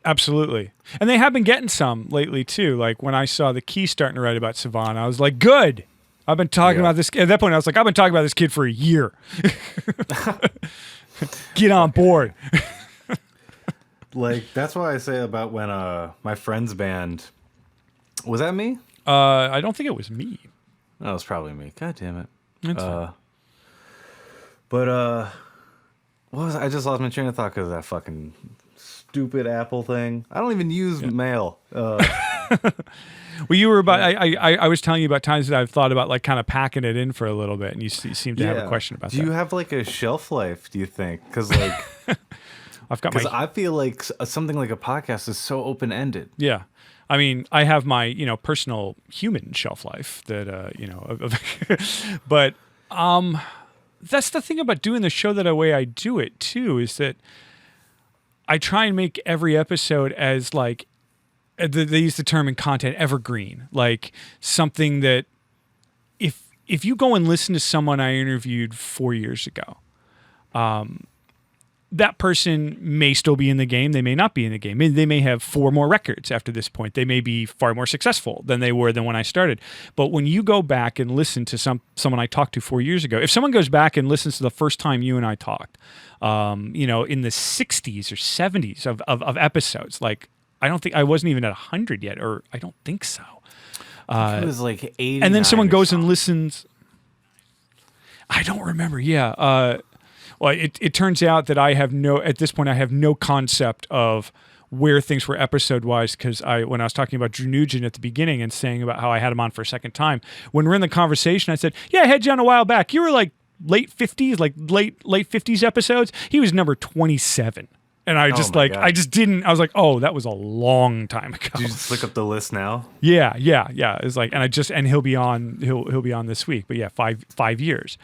absolutely. And they have been getting some lately too. Like when I saw the Key starting to write about Savant, I was like, good. I've been talking about this. At that point, I was like, I've been talking about this kid for a year. Get on board. Like, that's why I say about when my friend's band, was that me? I don't think it was me. That was probably me. God damn it. That's fine. But what was I just lost my train of thought because of that fucking stupid Apple thing. I don't even use mail. Well, you were about. I was telling you about times that I've thought about like kind of packing it in for a little bit, and you seem to have a question about that. Do you have like a shelf life? Do you think? Because like, I feel like something like a podcast is so open ended. Yeah. I mean, I have my, personal human shelf life that, but that's the thing about doing the show the way I do it too, is that I try and make every episode as like, they use the term in content evergreen, like something that if you go and listen to someone I interviewed 4 years ago, that person may still be in the game. They may not be in the game. They may have 4 more records after this point. They may be far more successful than they were than when I started. But when you go back and listen to someone I talked to 4 years ago, if someone goes back and listens to the first time you and I talked, in the 60s or 70s of episodes, like I don't think I wasn't even at 100 yet, or I don't think so. It was like 80. And then someone goes and listens. I don't remember. Yeah. Well, it turns out that at this point, I have no concept of where things were episode-wise, because when I was talking about Drew Nugent at the beginning and saying about how I had him on for a second time, when we're in the conversation, I said, yeah, I had you on a while back. You were like late 50s, like late 50s episodes. He was number 27. And I just I was like, oh, that was a long time ago. Did you just look up the list now? Yeah. It's like, and he'll be on this week, but yeah, 5 years.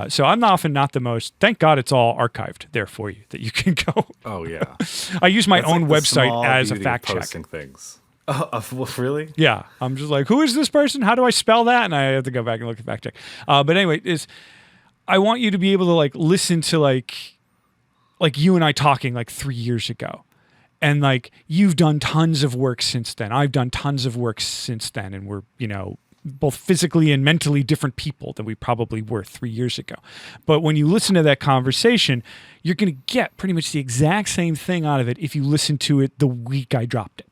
So I'm often not the most. Thank God it's all archived there for you that you can go. Oh yeah. I use my own website as a fact check. Posting things. Oh, really? Yeah. I'm just like, who is this person? How do I spell that? And I have to go back and look at fact check. But anyway, I want you to be able to like listen to like you and I talking like 3 years ago. And like you've done tons of work since then. I've done tons of work since then, and we're, both physically and mentally different people than we probably were 3 years ago. But when you listen to that conversation, you're going to get pretty much the exact same thing out of it if you listen to it the week I dropped it.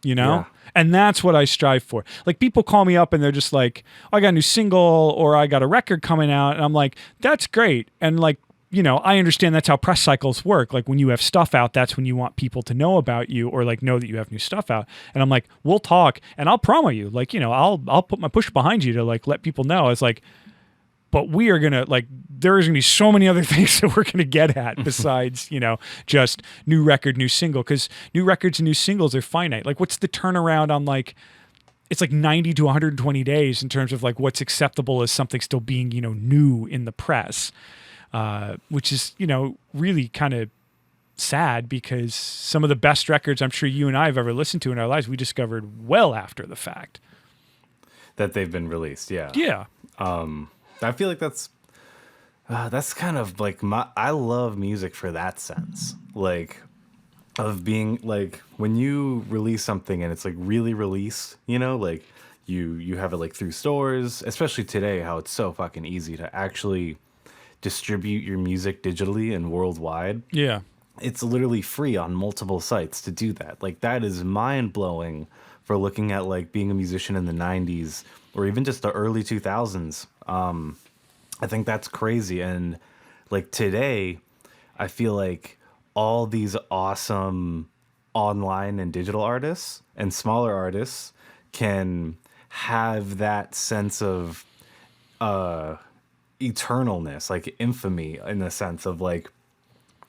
Yeah. And that's what I strive for. Like people call me up and they're just like, oh, I got a new single or I got a record coming out. And I'm like, that's great. And like, I understand that's how press cycles work. Like when you have stuff out, that's when you want people to know about you or like know that you have new stuff out. And I'm like, we'll talk and I'll promo you. Like, I'll put my push behind you to like let people know. It's like, but we are going to like, there's going to be so many other things that we're going to get at besides, just new record, new single. Because new records and new singles are finite. Like what's the turnaround on like, it's like 90 to 120 days in terms of like what's acceptable as something still being, new in the press. Which is, really kind of sad because some of the best records I'm sure you and I have ever listened to in our lives, we discovered well after the fact. that they've been released. Yeah. Yeah. I feel like that's kind of like I love music for that sense. Like, of being like, when you release something and it's like really released, you know, like you have it like through stores, especially today, how it's so fucking easy to actually distribute your music digitally and worldwide. Yeah. It's literally free on multiple sites to do that. Like, that is mind blowing for looking at like being a musician in the 90s or even just the early 2000s. I think that's crazy. And like today, I feel like all these awesome online and digital artists and smaller artists can have that sense of eternalness, like infamy, in the sense of like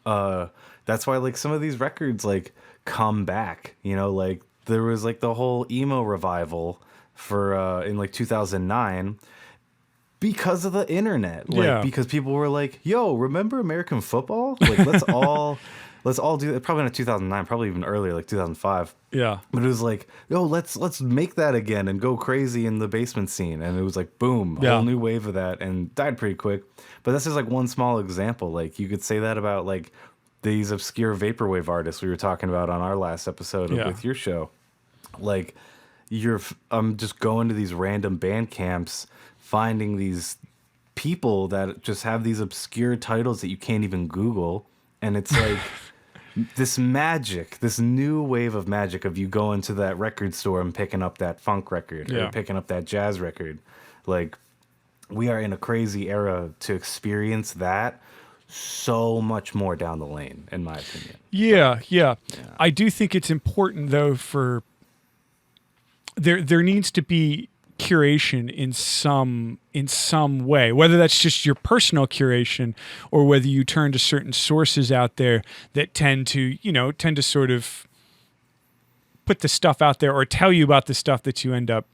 that's why like some of these records like come back, you know, like there was like the whole emo revival for in like 2009 because of the internet, like because people were like, yo, remember American football? Like, let's all do it. Probably not 2009, probably even earlier, like 2005. Yeah. But it was like, yo, let's make that again and go crazy in the basement scene. And it was like, boom, a whole new wave of that, and died pretty quick. But that's just like one small example. Like, you could say that about like these obscure vaporwave artists we were talking about on our last episode with your show. Like, I'm just going to these random band camps, finding these people that just have these obscure titles that you can't even Google. And it's like this magic, this new wave of magic of you going to that record store and picking up that funk record or picking up that jazz record. Like, we are in a crazy era to experience that so much more down the lane, in my opinion. Yeah. I do think it's important, though, for there needs to be curation in some way, whether that's just your personal curation or whether you turn to certain sources out there that tend to sort of put the stuff out there or tell you about the stuff that you end up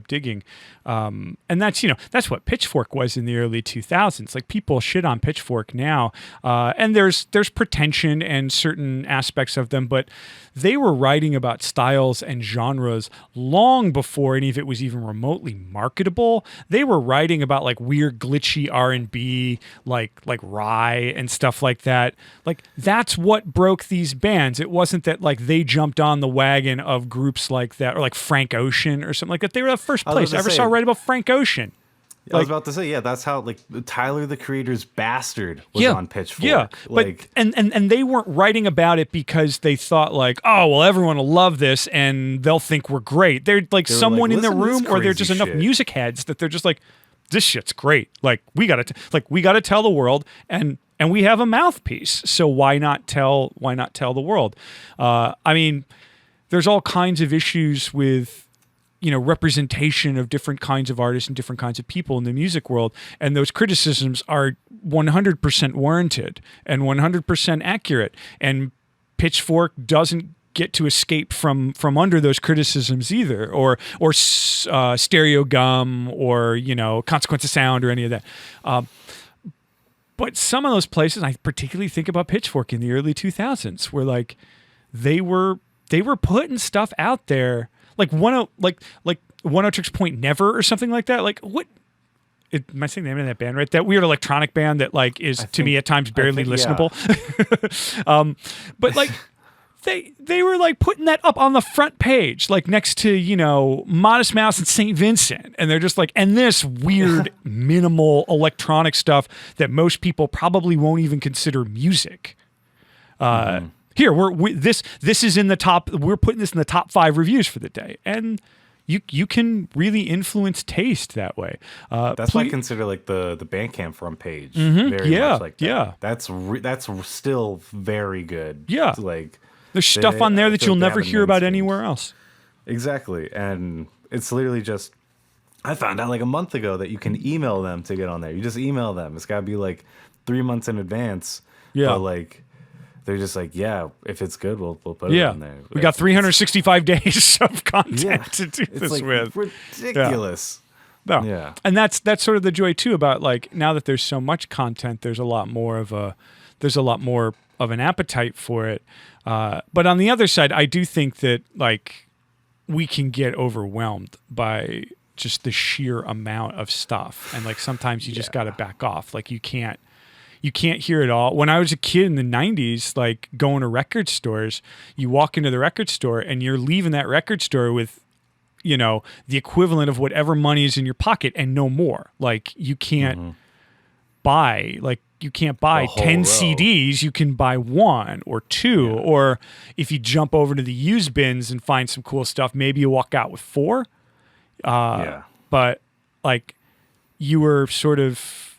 digging. And that's what Pitchfork was in the early 2000s. Like, people shit on Pitchfork now, and there's pretension and certain aspects of them, but they were writing about styles and genres long before any of it was even remotely marketable. They were writing about like weird glitchy R&B, like Rye and stuff like that. Like, that's what broke these bands. It wasn't that like they jumped on the wagon of groups like that, or like Frank Ocean or something like that. They were the first place I ever saw write about Frank Ocean. I was about to say, that's how like Tyler the Creator's Bastard was on Pitchfork. Yeah, like, but and they weren't writing about it because they thought like, oh well, everyone will love this and they'll think we're great. They're like someone in the room, or they're just enough music heads that they're just like, this shit's great. Like, we gotta tell the world, and we have a mouthpiece, so why not tell the world? I mean, there's all kinds of issues with representation of different kinds of artists and different kinds of people in the music world. And those criticisms are 100% warranted and 100% accurate. And Pitchfork doesn't get to escape from under those criticisms either, or Stereo Gum, or, Consequence of Sound, or any of that. But some of those places, I particularly think about Pitchfork in the early 2000s, where like they were putting stuff out there. Like One Tricks Point Never or something like that. Like, what? Am I saying the name of that band right? That weird electronic band that like is to me at times barely listenable. But like they were like putting that up on the front page, like next to Modest Mouse and St. Vincent, and they're just like, and this weird minimal electronic stuff that most people probably won't even consider music. Here, this is in the top. We're putting this in the top 5 reviews for the day, and you can really influence taste that way. That's why I consider like the Bandcamp front page very much like that. Yeah, that's still very good. Yeah, like there's stuff on there that you'll never hear about anywhere else. Exactly, and it's literally just. I found out like a month ago that you can email them to get on there. You just email them. It's got to be like 3 months in advance. Yeah, but like. They're just like, if it's good, we'll put it on there. We got 365 days of content to do this like with. Ridiculous. Yeah. No. Yeah. And that's sort of the joy too about like, now that there's so much content, there's a lot more of an appetite for it. But on the other side, I do think that like we can get overwhelmed by just the sheer amount of stuff. And like sometimes you just got to back off. Like you can't hear it all. When I was a kid in the 90s, like going to record stores, you walk into the record store and you're leaving that record store with, you know, the equivalent of whatever money is in your pocket and no more. Like you can't buy, like you can't buy 10 row. CDs. You can buy 1 or 2. Or if you jump over to the used bins and find some cool stuff, maybe you walk out with 4. But like you were sort of,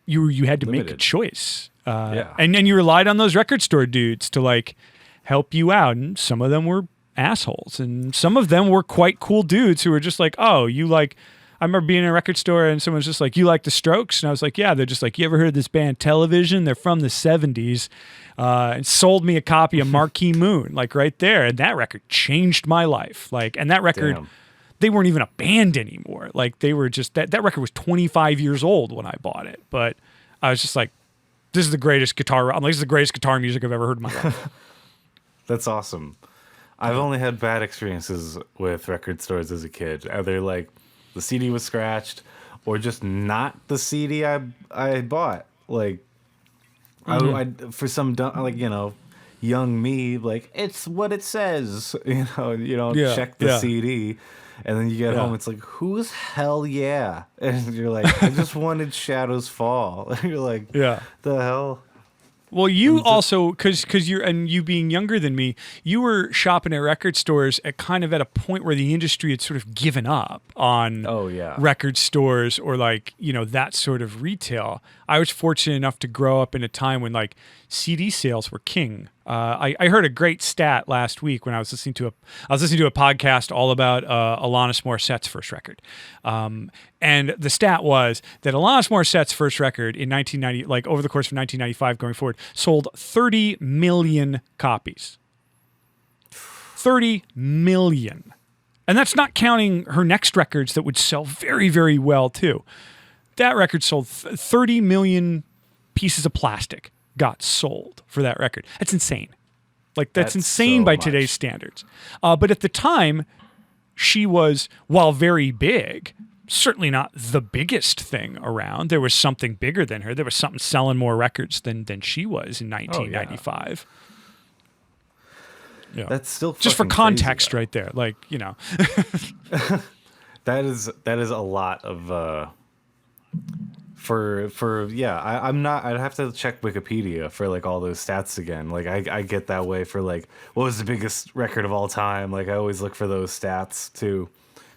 you had to limited. make a choice. And then you relied on those record store dudes to like help you out. And some of them were assholes. And some of them were quite cool dudes who were just like, oh, you like, I remember being in a record store and someone's just like, you like the Strokes? And I was like, yeah. They're just like, you ever heard of this band Television? They're from the 70s. And sold me a copy of Marquee Moon, like right there. And that record changed my life. Like, and that record, they weren't even a band anymore. Like they were just, that record was 25 years old when I bought it. But I was just like, this is the greatest guitar. I'm like, this is the greatest guitar music I've ever heard in my life. That's awesome. I've only had bad experiences with record stores as a kid. Either like the CD was scratched or just not the CD I bought. Like I for some like, you know, young me, like it's what it says, you know, check the CD. And then you get home, it's like, who's Hell Yeah? And you're like, I just wanted Shadows Fall. And you're like, the hell? Well, you also, because you're, and you being younger than me, you were shopping at record stores at kind of at a point where the industry had sort of given up on record stores or like, you know, that sort of retail. I was fortunate enough to grow up in a time when like CD sales were king. I heard a great stat last week when I was listening to a podcast all about Alanis Morissette's first record. And the stat was that Alanis Morissette's first record in 1990, like over the course of 1995 going forward, sold 30 million copies. 30 million. And that's not counting her next records that would sell very, very well too. That record sold 30 million pieces of plastic got sold for that record. That's insane. Like that's insane so by today's standards. But at the time, she was, while very big, certainly not the biggest thing around. There was something bigger than her. There was something selling more records than she was in 1995. Yeah. That's still just for context, crazy, right there. Like, you know, that is a lot of I'm not. I'd have to check Wikipedia for like all those stats again. Like I get that way for like what was the biggest record of all time. Like I always look for those stats too.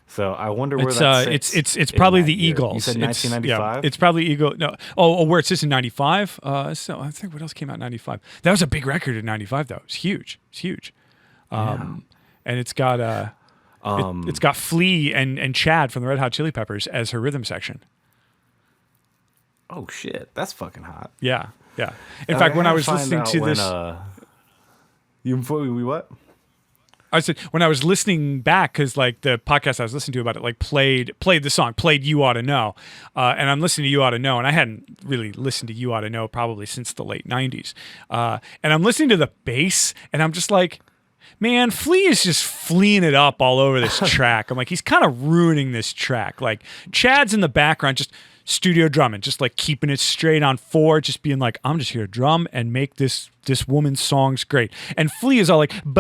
So I wonder where that sits. It's probably the Eagles. You said 1995. It's probably Eagle. No. Oh, where it sits in 95. So I think what else came out in 95? That was a big record in 95 though. It's huge. It's huge. And it's got it's got Flea and Chad from the Red Hot Chili Peppers as her rhythm section. Oh shit, that's fucking hot. Yeah. In fact, when I was listening to this, we what? I said when I was listening back, because like the podcast I was listening to about it, like played the song, played "You Ought to Know," and I'm listening to "You Ought to Know," and I hadn't really listened to "You Ought to Know" probably since the late '90s, and I'm listening to the bass, and I'm just like, man, Flea is just fleeing it up all over this track. I'm like, he's kind of ruining this track. Like Chad's in the background, just studio drumming, just like keeping it straight on 4, just being like, I'm just here to drum and make this woman's songs great. And Flea is all like, and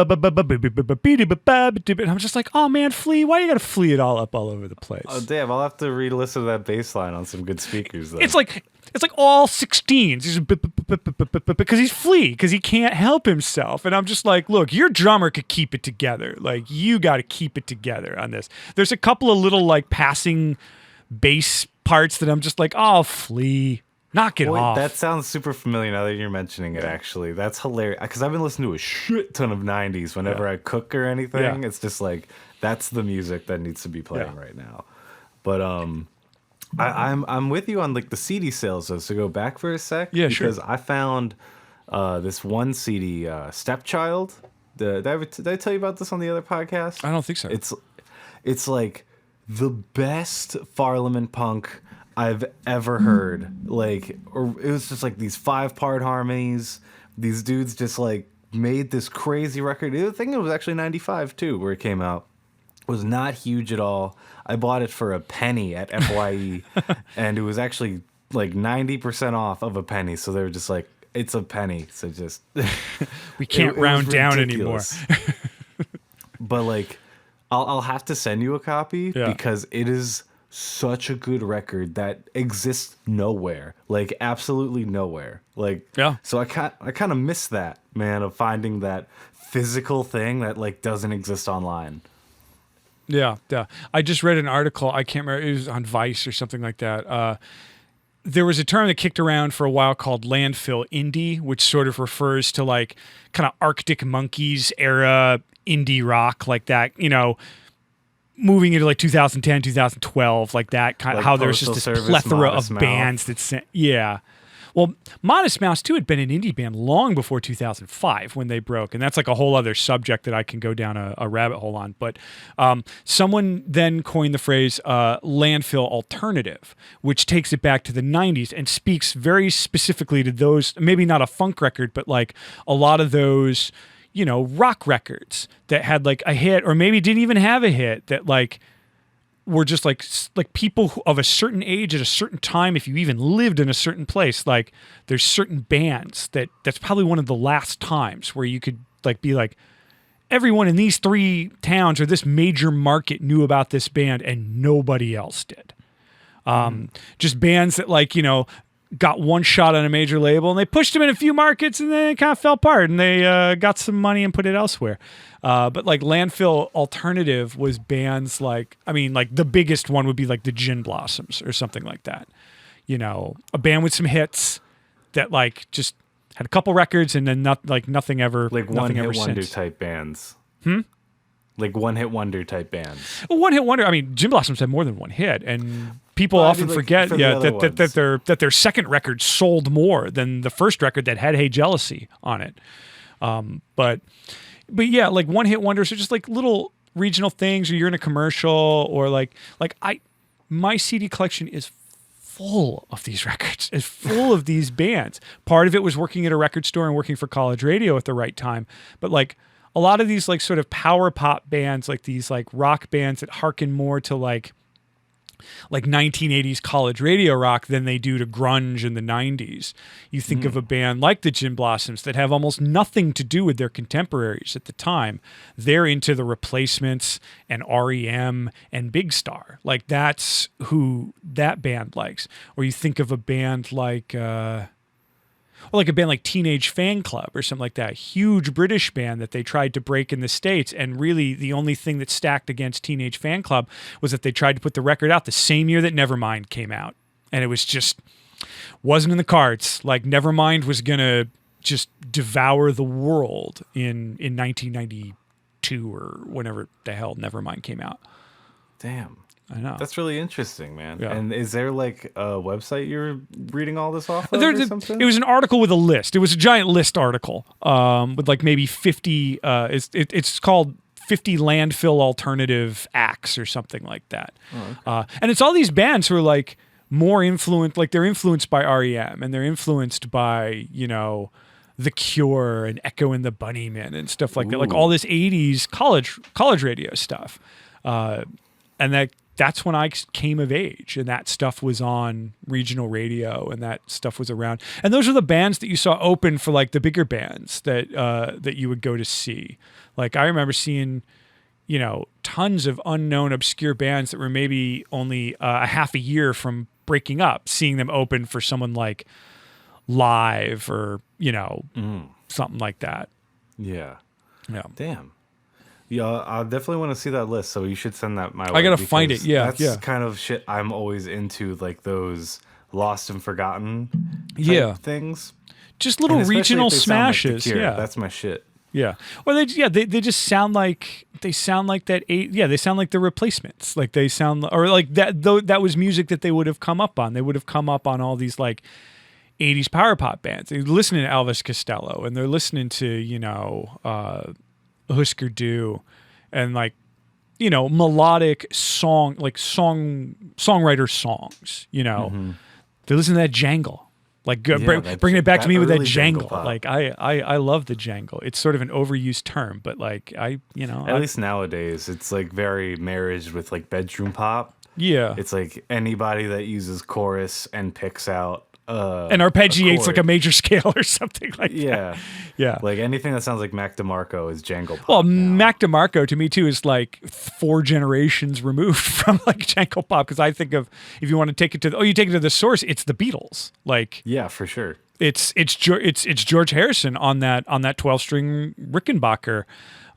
I'm just like, oh man, Flea, why you gotta Flea it all up all over the place? Oh damn, I'll have to re-listen to that bass line on some good speakers though. It's like all 16s because he's Flea, because he can't help himself. And I'm just like, look, your drummer could keep it together. Like you got to keep it together on this. There's a couple of little like passing bass parts that I'm just like, oh, Flea, knock it off. That sounds super familiar now that you're mentioning it, actually. That's hilarious. Because I've been listening to a shit ton of 90s whenever I cook or anything. Yeah. It's just like, that's the music that needs to be playing right now. But I'm with you on like the CD sales, though. So go back for a sec. Yeah, because I found this one CD, Stepchild. Did I tell you about this on the other podcast? I don't think so. It's like the best Parliament punk I've ever heard. Like, or it was just like these 5-part harmonies. These dudes just like made this crazy record. I think it was actually 95 too, where it came out. was not huge at all. I bought it for a penny at FYE, and it was actually like 90% off of a penny. So they were just like, it's a penny. So just we can't round down anymore. But like, I'll have to send you a copy because it is such a good record that exists nowhere, like absolutely nowhere. Like, so I kind of miss that, man, of finding that physical thing that like doesn't exist online. Yeah. I just read an article. I can't remember. It was on Vice or something like that. There was a term that kicked around for a while called landfill indie, which sort of refers to like kind of Arctic Monkeys era indie rock, like that, you know, moving into like 2010, 2012, like that kind of, like how there's just this plethora of bands that sent. Yeah. Well, Modest Mouse, too, had been an indie band long before 2005 when they broke. And that's like a whole other subject that I can go down a rabbit hole on. But someone then coined the phrase landfill alternative, which takes it back to the 90s and speaks very specifically to those, maybe not a funk record, but like a lot of those, you know, rock records that had like a hit or maybe didn't even have a hit that like were just like people of a certain age at a certain time, if you even lived in a certain place, like there's certain bands that's probably one of the last times where you could like be like, everyone in these 3 towns or this major market knew about this band and nobody else did. Just bands that like, you know, got one shot on a major label and they pushed them in a few markets and then it kind of fell apart and they got some money and put it elsewhere. But like landfill alternative was bands like, I mean, like the biggest one would be like the Gin Blossoms or something like that. You know, a band with some hits that like just had a couple records and then nothing ever, like nothing one ever hit wonder since. type bands. Like one hit wonder type bands. Well, one hit wonder. I mean, Gin Blossoms had more than one hit, and people often forget, that their second record sold more than the first record that had "Hey Jealousy" on it. But yeah, like one hit wonders are just like little regional things, or you're in a commercial, or my CD collection is full of these records. It's full of these bands. Part of it was working at a record store and working for college radio at the right time, but like a lot of these like sort of power pop bands, like these like rock bands that harken more to like 1980s college radio rock than they do to grunge in the 90s. You think of a band like the Gin Blossoms that have almost nothing to do with their contemporaries at the time. They're into the Replacements and REM and Big Star. Like that's who that band likes. Or you think of a band like a band like Teenage Fan Club or something like that. Huge British band that they tried to break in the States. And really the only thing that stacked against Teenage Fan Club was that they tried to put the record out the same year that Nevermind came out. And it was just, wasn't in the cards. Like Nevermind was going to just devour the world in 1992 or whenever the hell Nevermind came out. Damn. I know. That's really interesting, man. Yeah. And is there like a website you're reading all this off of or something? It was an article with a list. It was a giant list article with like maybe 50. It's called 50 Landfill Alternative Acts or something like that. Oh, okay. And it's all these bands who are like more influenced, like they're influenced by REM and they're influenced by, you know, The Cure and Echo and the Bunnymen and stuff like that. Like all this 80s college radio stuff. And that's when I came of age, and that stuff was on regional radio, and that stuff was around. And those are the bands that you saw open for like the bigger bands that you would go to see. Like I remember seeing, you know, tons of unknown, obscure bands that were maybe only a half a year from breaking up, seeing them open for someone like Live or, you know, something like that. Yeah. Yeah. Damn. Yeah, I definitely want to see that list, so you should send that my way. I gotta find it. Yeah, that's kind of shit I'm always into, like those lost and forgotten type things. Just little regional smashes. Like yeah, that's my shit. Yeah, or they just sound like that. They sound like the Replacements. Like they sound, or like that. Though that was music that they would have come up on. They would have come up on all these like 80s power pop bands. They're listening to Elvis Costello, and they're listening to, you know, Husker Du, and like, you know, melodic songwriter songs, you know. They listen to that Jangle, Like Yeah, bringing it back to me with that early jangle. pop. Like I love the jangle. It's sort of an overused term, but like At least nowadays, it's like very marriage with like bedroom pop. yeah. It's like anybody that uses chorus and picks out And arpeggiates like a major scale or something like yeah. that. Yeah. Like anything that sounds like Mac DeMarco is jangle pop. Well, now. Mac DeMarco to me too is like 4 generations removed from like jangle pop, because I think of, if you want to take it to you take it to the source, it's the Beatles. Like Yeah, for sure. it's George Harrison on that 12-string Rickenbacker.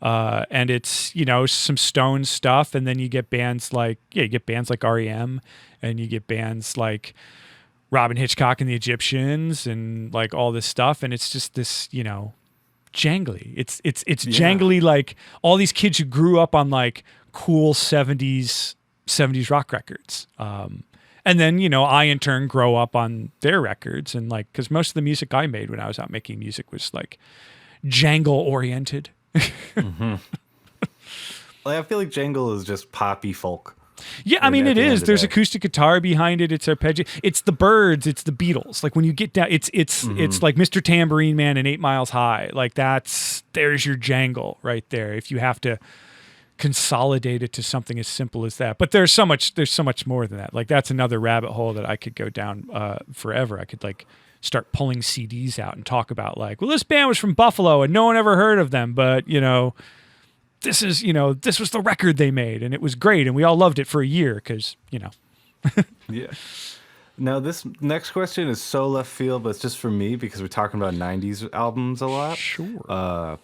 And it's, some Stone stuff, and then you get bands like REM, and you get bands like Robin Hitchcock and the Egyptians, and like all this stuff, and it's just this, jangly. It's jangly, like all these kids who grew up on like cool 70s rock records. And then, I in turn grow up on their records, and like, because most of the music I made when I was out making music was like jangle oriented. Mm-hmm. Like, I feel like jangle is just poppy folk. Yeah, I mean, it is. There's the acoustic guitar behind it. It's arpeggio. It's the Byrds. It's the Beatles. Like when you get down, it's like Mr. Tambourine Man and 8 Miles High. Like there's your jangle right there. If you have to consolidate it to something as simple as that, but there's so much more than that. Like that's another rabbit hole that I could go down forever. I could like start pulling CDs out and talk about like, well, this band was from Buffalo and no one ever heard of them, but this was the record they made and it was great and we all loved it for a year because. Yeah. Now this next question is so left field, but it's just for me because we're talking about 90s albums a lot. Sure.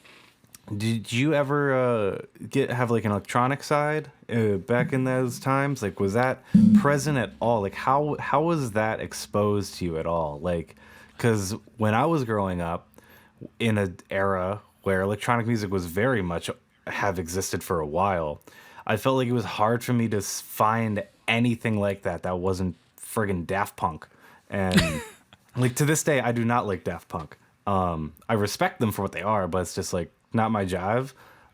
Did you ever have like an electronic side back in those times? Like, was that present at all? Like, how was that exposed to you at all? Like, because when I was growing up in an era where electronic music was very much have existed for a while, I felt like it was hard for me to find anything like that wasn't friggin' Daft Punk. And like to this day, I do not like Daft Punk. I respect them for what they are, but it's just like not my jive.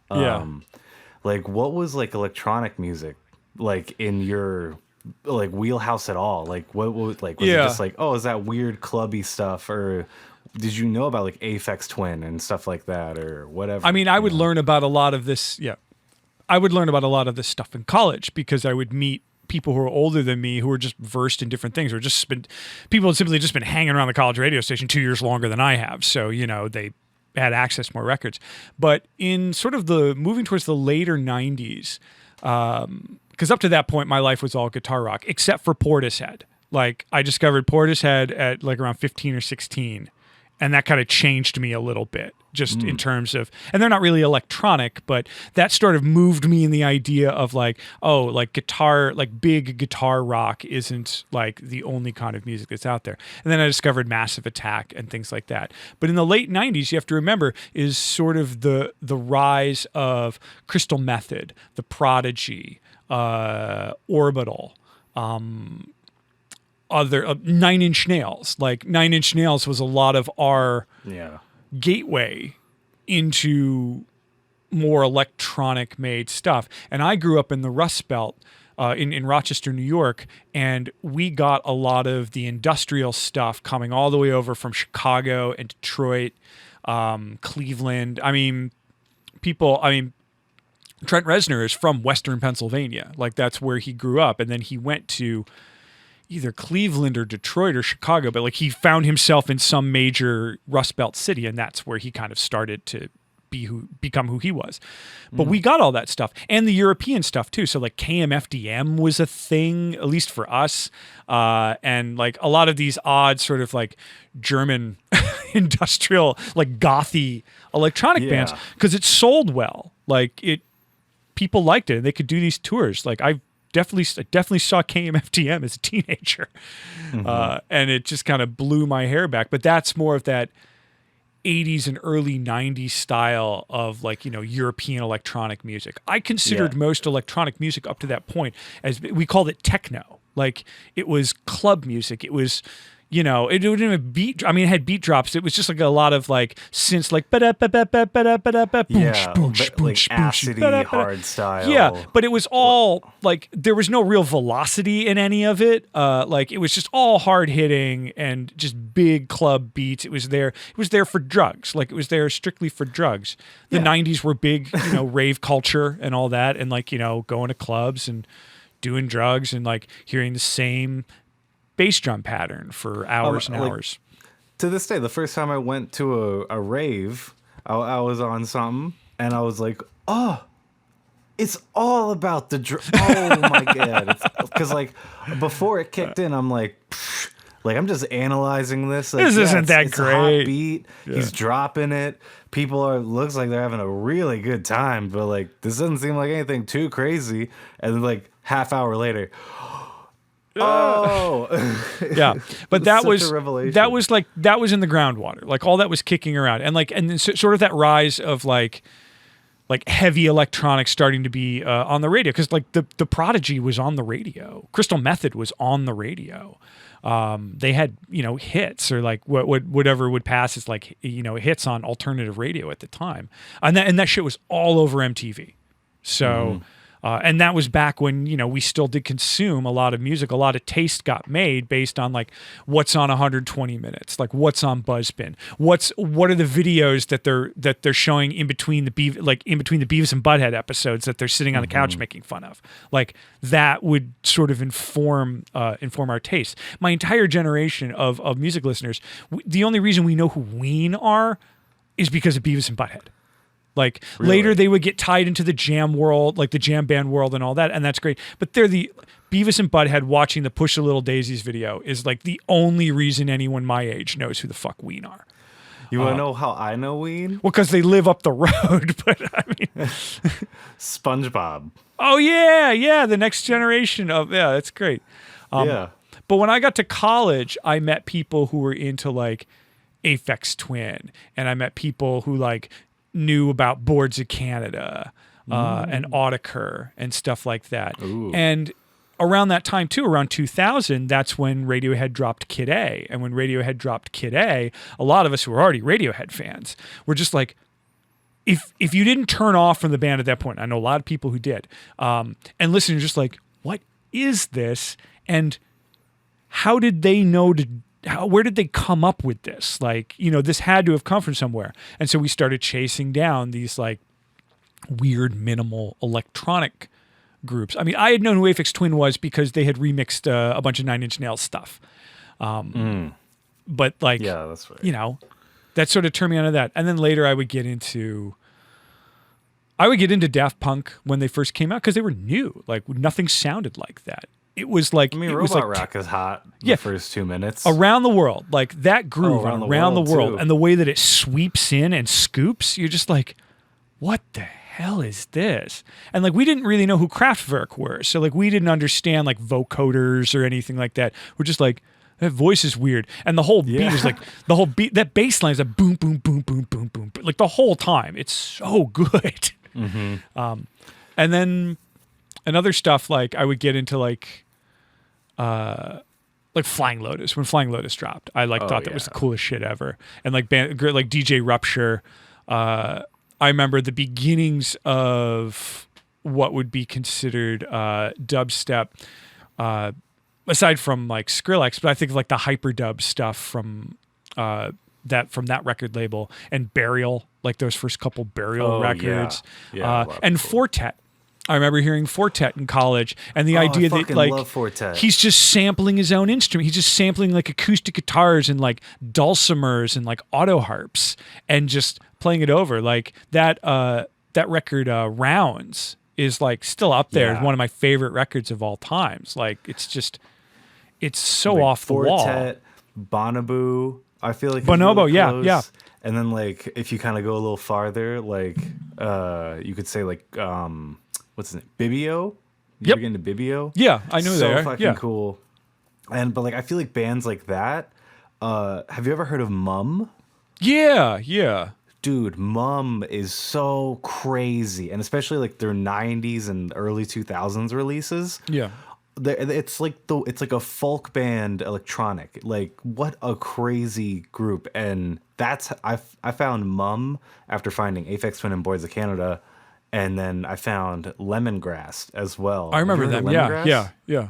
Yeah. Like what was like electronic music like in your like wheelhouse at all? Like what was like was it just like, oh, is that weird clubby stuff, or did you know about like Aphex Twin and stuff like that or whatever? I mean, I would learn about a lot of this. Yeah. I would learn about a lot of this stuff in college because I would meet people who are older than me who are just versed in different things, or just people had simply just been hanging around the college radio station 2 years longer than I have. So, they had access to more records. But in sort of the moving towards the later 90s, because up to that point, my life was all guitar rock, except for Portishead. Like I discovered Portishead at like around 15 or 16. And that kind of changed me a little bit, just in terms of, and they're not really electronic, but that sort of moved me in the idea of like, oh, like guitar, like big guitar rock isn't like the only kind of music that's out there. And then I discovered Massive Attack and things like that. But in the late 90s, you have to remember, is sort of the rise of Crystal Method, The Prodigy, Orbital, other 9 Inch Nails. Like 9 Inch Nails was a lot of our gateway into more electronic made stuff. And I grew up in the Rust Belt in Rochester, New York, and we got a lot of the industrial stuff coming all the way over from Chicago and Detroit, Cleveland. Trent Reznor is from Western Pennsylvania. Like that's where he grew up. And then he went to either Cleveland or Detroit or Chicago, but like he found himself in some major Rust Belt city, and that's where he kind of started to become who he was. But we got all that stuff and the European stuff too. So like KMFDM was a thing, at least for us, and like a lot of these odd sort of like German industrial, like gothy electronic bands, because it sold well. Like people liked it, and they could do these tours. Like I definitely saw KMFDM as a teenager, and it just kind of blew my hair back. But that's more of that 80s and early 90s style of like, European electronic music. I considered most electronic music up to that point as we called it techno. Like it was club music. It was, you know, it didn't have beat. I mean, it had beat drops. It was just like a lot of like synths, like Yeah, like acidy, hard style. Yeah, but it was all like there was no real velocity in any of it. Like it was just all hard hitting and just big club beats. It was there. It was there for drugs. Like it was there strictly for drugs. The '90s were big, you know, rave culture and all that, and like, you know, going to clubs and doing drugs and like hearing the same bass drum pattern for hours and hours. To this day, the first time I went to a rave, I was on something and I was like, oh, it's all about the oh my God. Because like before it kicked in, I'm like, pfft, like I'm just analyzing this. Like, this isn't that it's great. A hot beat. Yeah. He's dropping it. People looks like they're having a really good time, but like this doesn't seem like anything too crazy. And then like half hour later, oh yeah, but that was in the groundwater, like all that was kicking around, and like and then sort of that rise of like heavy electronics starting to be on the radio, because like the Prodigy was on the radio, Crystal Method was on the radio. They had, you know, hits or like whatever would pass as like, you know, hits on alternative radio at the time, and that shit was all over MTV. So. And that was back when, you know, we still did consume a lot of music. A lot of taste got made based on like what's on 120 minutes, like what's on Buzzspin, what are the videos that they're showing in between the Beavis and Butthead episodes that they're sitting on the couch making fun of. Like that would sort of inform our taste. My entire generation of music listeners, the only reason we know who Ween are is because of Beavis and Butthead. Like later they would get tied into the jam world, like the jam band world and all that, and that's great. But they're the Beavis and Butthead watching the Push the Little Daisies video is like the only reason anyone my age knows who the fuck Ween are. You want to know how I know Ween? Well, because they live up the road, but I mean... SpongeBob. Oh, yeah, the next generation of... Yeah, that's great. Yeah. But when I got to college, I met people who were into like Aphex Twin, and I met people who like... knew about Boards of Canada and Autechre and stuff like that. Ooh. And around that time too, around 2000, that's when Radiohead dropped Kid A. And when Radiohead dropped Kid A, a lot of us who were already Radiohead fans were just like, if you didn't turn off from the band at that point, I know a lot of people who did, and listening just like, what is this? And how did they know where did they come up with this? Like, you know, this had to have come from somewhere. And so we started chasing down these like weird minimal electronic groups. I mean, I had known who Aphex Twin was because they had remixed a bunch of Nine Inch Nails stuff. But like, yeah, that's right. You know, that sort of turned me onto that. And then later I would get into Daft Punk when they first came out because they were new. Like nothing sounded like that. It was like, I mean, Robot Rock is hot. The first 2 minutes around the world, like that groove around the world, too. and the way that it sweeps in and scoops, you're just like, what the hell is this? And like we didn't really know who Kraftwerk were, so like we didn't understand like vocoders or anything like that. We're just like, that voice is weird, and the whole beat is like that bass line is a boom boom boom boom boom boom, like the whole time. It's so good. And then another stuff like I would get into like Flying Lotus. When Flying Lotus dropped, I thought that was the coolest shit ever. And like like DJ Rupture, I remember the beginnings of what would be considered dubstep, aside from like Skrillex, but I think of like the hyperdub stuff from that record label, and Burial, like those first couple Burial records, and Fortet. I remember hearing Fortet in college, and the idea that like he's just sampling his own instrument. He's just sampling like acoustic guitars and like dulcimers and like auto harps and just playing it over. Like that record Rounds is like still up there. It's one of my favorite records of all times. Like it's so like off the wall. Fortet, Bonobo, I feel like Bonobo, really close. yeah. And then like if you kind of go a little farther, like you could say like what's his name? Bibio? You ever get into Bibio? Yeah, I know so fucking cool. But like I feel like bands like that. Have you ever heard of Mum? Yeah. Dude, Mum is so crazy, and especially like their 90s and early 2000s releases. Yeah. it's like a folk band electronic. Like, what a crazy group. And that's I found Mum after finding Aphex Twin and Boys of Canada, and then I found Lemongrass as well. I remember them. Yeah, yeah, yeah.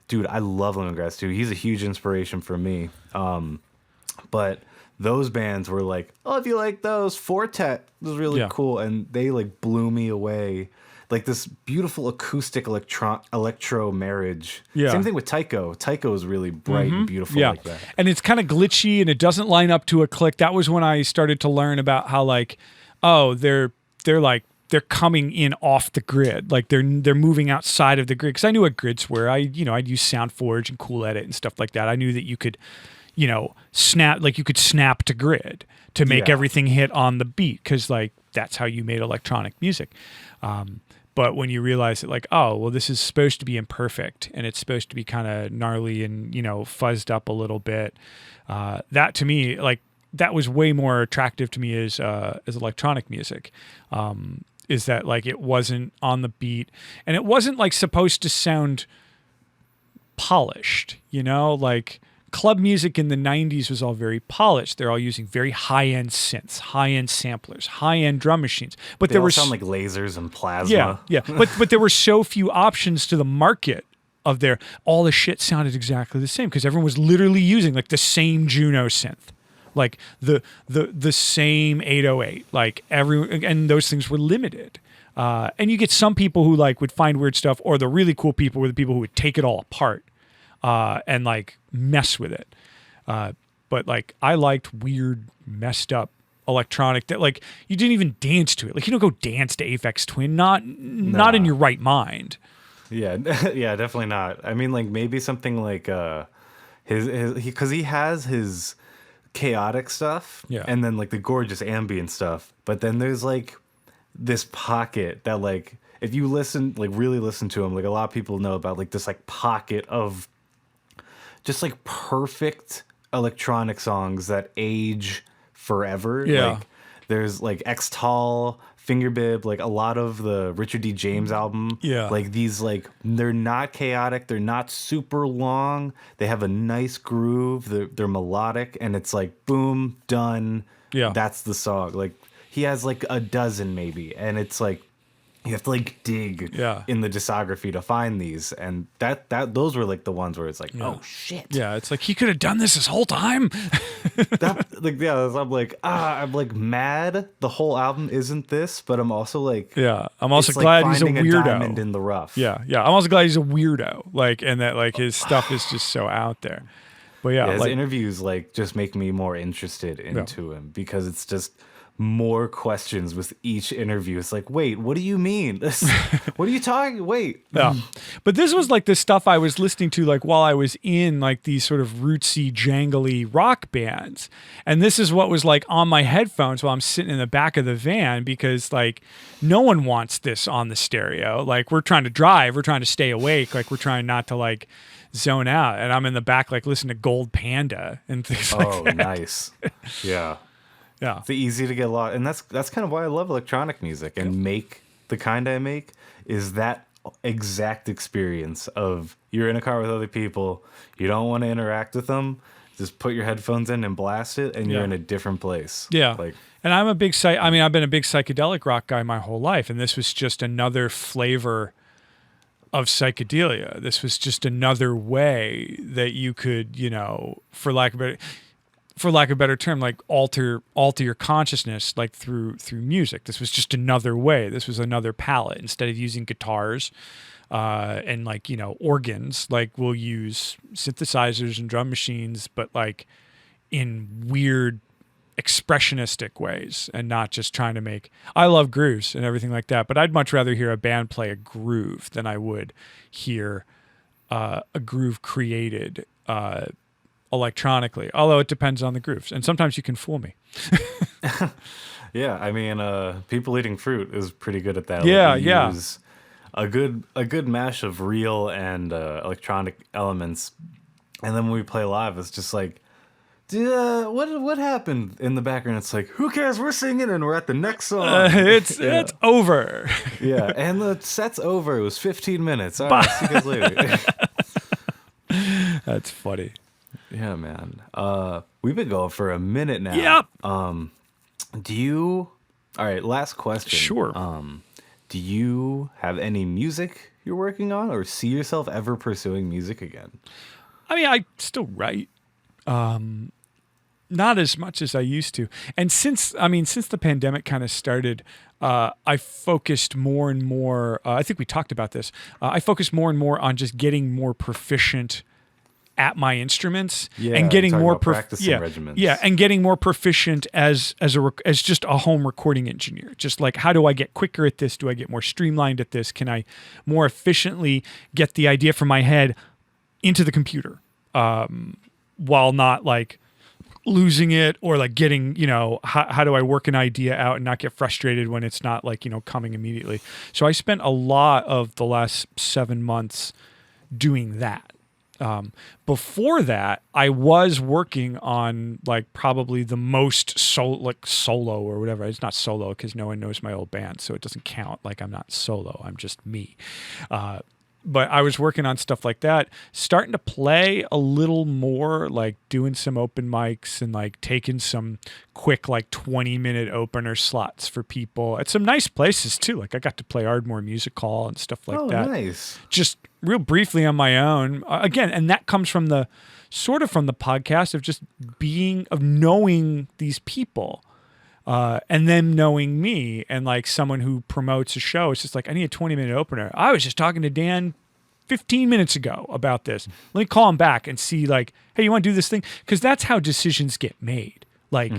Dude, I love Lemongrass too. He's a huge inspiration for me. But those bands were like, oh, if you like those, Fortet was really cool, and they like blew me away. Like this beautiful acoustic electro marriage. Yeah. Same thing with Tycho. Tycho is really bright and beautiful like that. And it's kind of glitchy and it doesn't line up to a click. That was when I started to learn about how like, oh, they're coming in off the grid. Like they're moving outside of the grid. Because I knew what grids were. I'd use SoundForge and Cool Edit and stuff like that. I knew that you could, snap to grid to make everything hit on the beat. Because like that's how you made electronic music. But when you realize that like, oh, well, this is supposed to be imperfect and it's supposed to be kind of gnarly and, fuzzed up a little bit, that to me, like that was way more attractive to me as electronic music. Is that like it wasn't on the beat and it wasn't like supposed to sound polished, like club music in the 90s was all very polished. They're all using very high-end synths, high-end samplers, high-end drum machines. But they all sound like lasers and plasma. Yeah. But there were so few options to the market of all the shit sounded exactly the same because everyone was literally using like the same Juno synth. Like the same 808, like and those things were limited. And you get some people who like would find weird stuff, or the really cool people were the people who would take it all apart and like mess with it. But like I liked weird, messed up electronic that like you didn't even dance to it. Like you don't go dance to Aphex Twin, not in your right mind. Yeah, yeah, definitely not. I mean, like maybe something like because he has his chaotic stuff, and then like the gorgeous ambient stuff, but then there's like this pocket that like if you really listen to him, like a lot of people know about like this like pocket of just like perfect electronic songs that age forever. Like there's like X-Tall, Fingerbib, like a lot of the Richard D. James album. Like these like they're not chaotic, they're not super long. They have a nice groove, they're melodic, and it's like boom, done. That's the song. Like he has like a dozen maybe, and it's like you have to like dig in the discography to find these, and those were like the ones where it's like, oh shit. Yeah, it's like he could have done this whole time. I'm like mad the whole album isn't this, but I'm also like I'm also glad like he's a weirdo. Diamond in the rough. I'm also glad he's a weirdo, like, and that like his stuff is just so out there. But his like, interviews like just make me more interested into him because it's just more questions with each interview. It's like, wait, what do you mean? What are you talking? Wait. Yeah. But this was like the stuff I was listening to like while I was in like these sort of rootsy, jangly rock bands. And this is what was like on my headphones while I'm sitting in the back of the van because like no one wants this on the stereo. Like we're trying to drive, we're trying to stay awake, like we're trying not to like zone out. And I'm in the back like listening to Gold Panda and things like that. Oh, nice. Yeah. Yeah, it's easy to get lost, and that's kind of why I love electronic music and make the kind I make is that exact experience of you're in a car with other people, you don't want to interact with them, just put your headphones in and blast it, and you're in a different place. Yeah, like, and I've been a big psychedelic rock guy my whole life, and this was just another flavor of psychedelia. This was just another way that you could, for lack of a better term, like alter your consciousness, like through music. This was just another way. This was another palette. Instead of using guitars and like organs, like we'll use synthesizers and drum machines, but like in weird expressionistic ways, and not just trying to make. I love grooves and everything like that, but I'd much rather hear a band play a groove than I would hear a groove created electronically, although it depends on the grooves, and sometimes you can fool me. Yeah, I mean, People Eating Fruit is pretty good at that. Use a good mash of real and electronic elements, and then when we play live, it's just like what happened in the background? It's like, who cares? We're singing and we're at the next song. It's over. Yeah, and the set's over. It was 15 minutes. All right, see you guys later. That's funny. Yeah, man. We've been going for a minute now. Yep. All right, last question. Sure. Do you have any music you're working on, or see yourself ever pursuing music again? I mean, I still write. Not as much as I used to. And since the pandemic kind of started, I focused more and more, I think we talked about this. I focused more and more on just getting more proficient at my instruments and getting more practicing regimens. Yeah, and getting more proficient as just a home recording engineer. Just like, how do I get quicker at this? Do I get more streamlined at this? Can I more efficiently get the idea from my head into the computer, while not like losing it, or like getting, how do I work an idea out and not get frustrated when it's not like, coming immediately. So I spent a lot of the last 7 months doing that. Before that, I was working on like probably the most solo or whatever. It's not solo because no one knows my old band, so it doesn't count. Like, I'm not solo, I'm just me. But I was working on stuff like that, starting to play a little more, like doing some open mics and like taking some quick like 20-minute opener slots for people at some nice places too. Like, I got to play Ardmore Music Hall and stuff like that. Oh, nice. Just real briefly on my own. Again, and that comes from the podcast of just knowing these people. And them knowing me, and like someone who promotes a show, it's just like, I need a 20-minute opener. I was just talking to Dan 15 minutes ago about this. Let me call him back and see like, hey, you want to do this thing? Because that's how decisions get made. Like,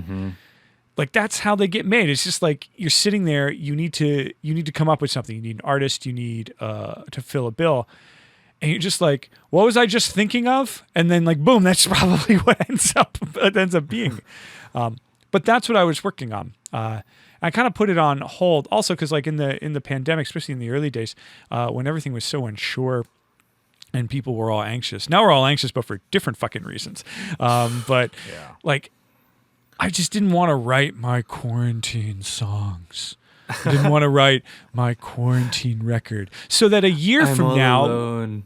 like that's how they get made. It's just like, you're sitting there, you need to come up with something. You need an artist, you need to fill a bill. And you're just like, what was I just thinking of? And then like, boom, that's probably what ends up being. But that's what I was working on. I kind of put it on hold also because like in the pandemic, especially in the early days, when everything was so unsure and people were all anxious. Now we're all anxious, but for different fucking reasons. But like, I just didn't want to write my quarantine songs. I didn't want to write my quarantine record. So that a year from now,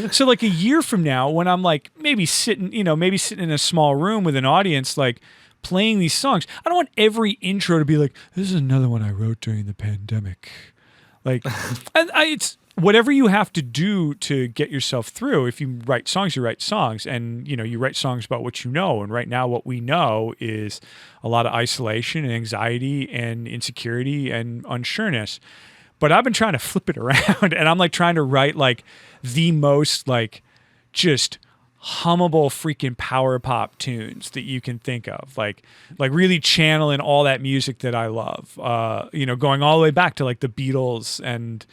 so like a year from now, when I'm like maybe sitting in a small room with an audience, like playing these songs, I don't want every intro to be like, this is another one I wrote during the pandemic. Like, and it's whatever you have to do to get yourself through. If you write songs, you write songs, and you write songs about what you know. And right now, what we know is a lot of isolation and anxiety and insecurity and unsureness. But I've been trying to flip it around, and I'm like trying to write like the most like just hummable freaking power pop tunes that you can think of, like really channeling all that music that I love, going all the way back to like the Beatles and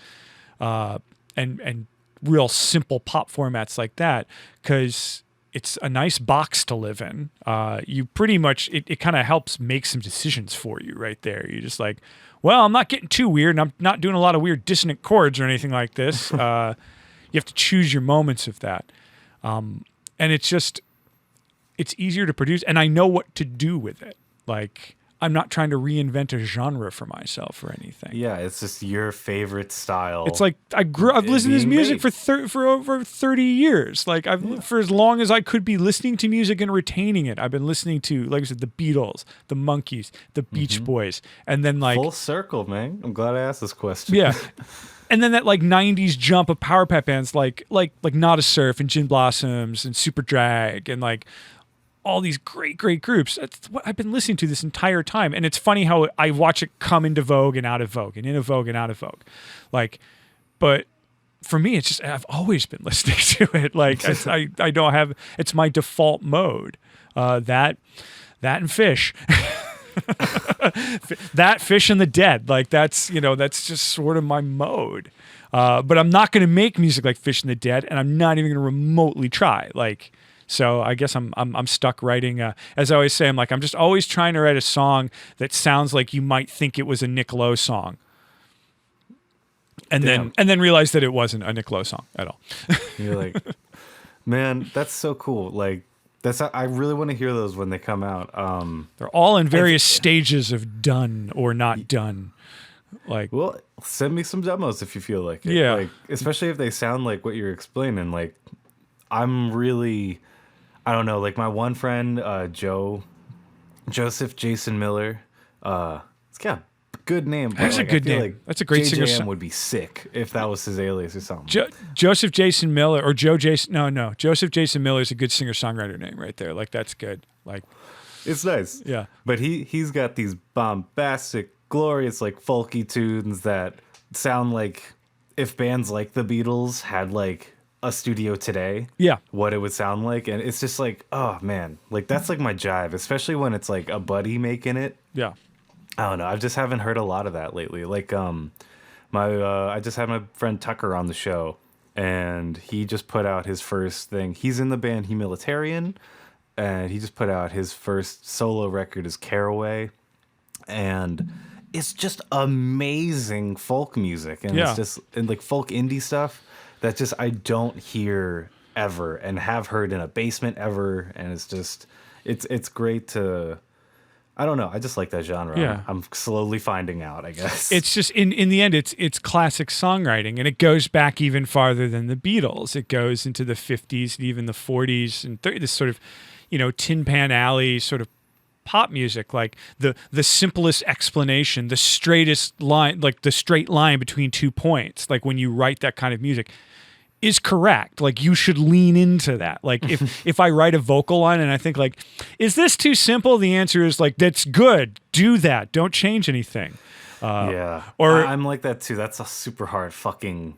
real simple pop formats like that, because it's a nice box to live in. You pretty much, it kind of helps make some decisions for you right there. You're just like, well, I'm not getting too weird, and I'm not doing a lot of weird dissonant chords or anything like this. You have to choose your moments of that. And it's easier to produce, and I know what to do with it. Like, I'm not trying to reinvent a genre for myself or anything. Yeah, it's just your favorite style. It's like I've listened to this music for over 30 years. Like for as long as I could be listening to music and retaining it, I've been listening to, like I said, the Beatles, the Monkees, the Beach Boys, and then like full circle, man. I'm glad I asked this question. Yeah. And then that like 90s jump of power pop bands like Not a Surf and Gin Blossoms and Super Drag and like all these great groups. That's what I've been listening to this entire time. And it's funny how I watch it come into vogue and out of vogue and into vogue and out of vogue. Like, but for me, it's just, I've always been listening to it. Like I don't have, it's my default mode. That and Fish. That, Fish, and the Dead, like that's just sort of my mode. But I'm not going to make music like Fish and the Dead, and I'm not even going to remotely try. Like, so I guess I'm stuck writing. As I always say, I'm just always trying to write a song that sounds like you might think it was a Nick Lowe song, and then realize that it wasn't a Nick Lowe song at all. You're like, man, that's so cool. Like, I really want to hear those when they come out. They're all in various stages of done or not done. Like, well, send me some demos if you feel like it. Yeah. Like, especially if they sound like what you're explaining. Like, I'm really, I don't know. Like my one friend, Joseph Jason Miller. It's got a good name. That's a good name. Like That's a great singer. JJM would be sick if that was his alias or something. Joseph Jason Miller or Joe Jason. No. Joseph Jason Miller is a good singer-songwriter name right there. Like, that's good. Like, it's nice. Yeah. But he's got these bombastic, glorious, like folky tunes that sound like if bands like the Beatles had like a studio today, yeah, what it would sound like. And it's just like, oh man, like that's like my jive, especially when it's like a buddy making it. Yeah. I don't know. I just haven't heard a lot of that lately. Like, I just had my friend Tucker on the show, and he just put out his first thing. He's in the band Humilitarian, and he just put out his first solo record as Caraway, and it's just amazing folk music, and it's just and like folk indie stuff that just I don't hear ever and have heard in a basement ever, and it's just it's great to. I don't know. I just like that genre. Yeah. I'm slowly finding out, I guess. It's just in the end, it's classic songwriting, and it goes back even farther than the Beatles. It goes into the 50s and even the 40s and 30s. This sort of, Tin Pan Alley sort of pop music, like the simplest explanation, the straightest line, like the straight line between 2 points. Like when you write that kind of music, is correct. Like you should lean into that. Like if I write a vocal line and I think like, is this too simple? The answer is like, that's good. Do that. Don't change anything. Yeah. Or I'm like that too. That's a super hard fucking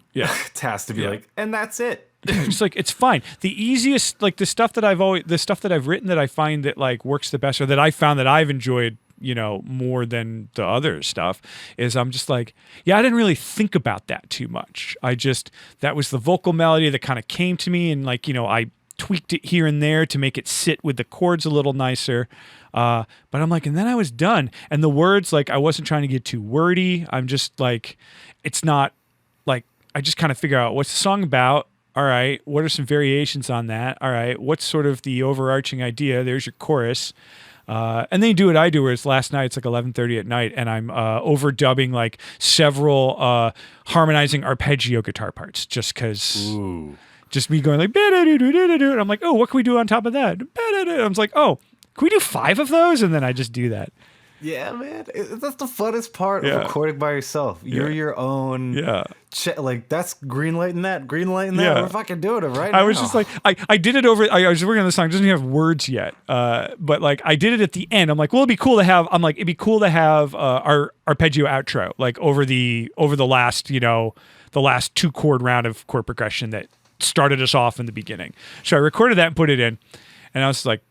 task to be like, and that's it. It's like, it's fine. The easiest, like the stuff that I've written that I find that like works the best, or that I found that I've enjoyed, more than the other stuff, is I'm just like, I didn't really think about that too much. That was the vocal melody that kind of came to me, and like, I tweaked it here and there to make it sit with the chords a little nicer. But I'm like, and then I was done. And the words, like, I wasn't trying to get too wordy. I'm just like, it's not like, I just kind of figure out what's the song about. All right, what are some variations on that? All right, what's sort of the overarching idea? There's your chorus. And then you do what I do, where it's last night, it's like 11:30 at night, and I'm overdubbing like several harmonizing arpeggio guitar parts, just because, just me going like, and I'm like, oh, what can we do on top of that? I was like, oh, can we do 5 of those? And then I just do that. Yeah, man, that's the funnest part of recording by yourself. You're your own. Yeah. Like that's greenlighting that. We're fucking doing it right now. I was just like, I did it over. I was working on the song. It doesn't even have words yet. But like I did it at the end. I'm like, well, it'd be cool to have. Our arpeggio outro, like over the last, the last 2 chord round of chord progression that started us off in the beginning. So I recorded that and put it in, and I was like,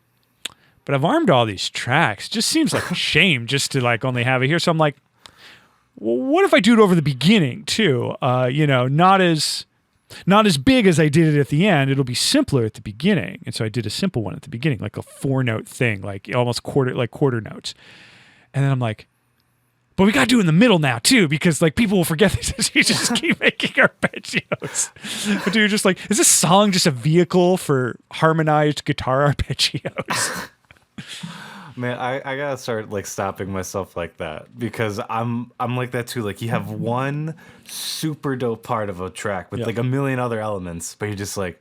but I've armed all these tracks. Just seems like a shame just to like only have it here. So I'm like, well, what if I do it over the beginning too? Not as big as I did it at the end. It'll be simpler at the beginning. And so I did a simple one at the beginning, like a 4-note thing, like almost quarter notes. And then I'm like, but we got to do it in the middle now too, because like people will forget this. You just keep making arpeggios. But you're just like, is this song just a vehicle for harmonized guitar arpeggios? Man, I gotta start like stopping myself like that, because I'm like that too. Like you have one super dope part of a track with like a million other elements, but you're just like,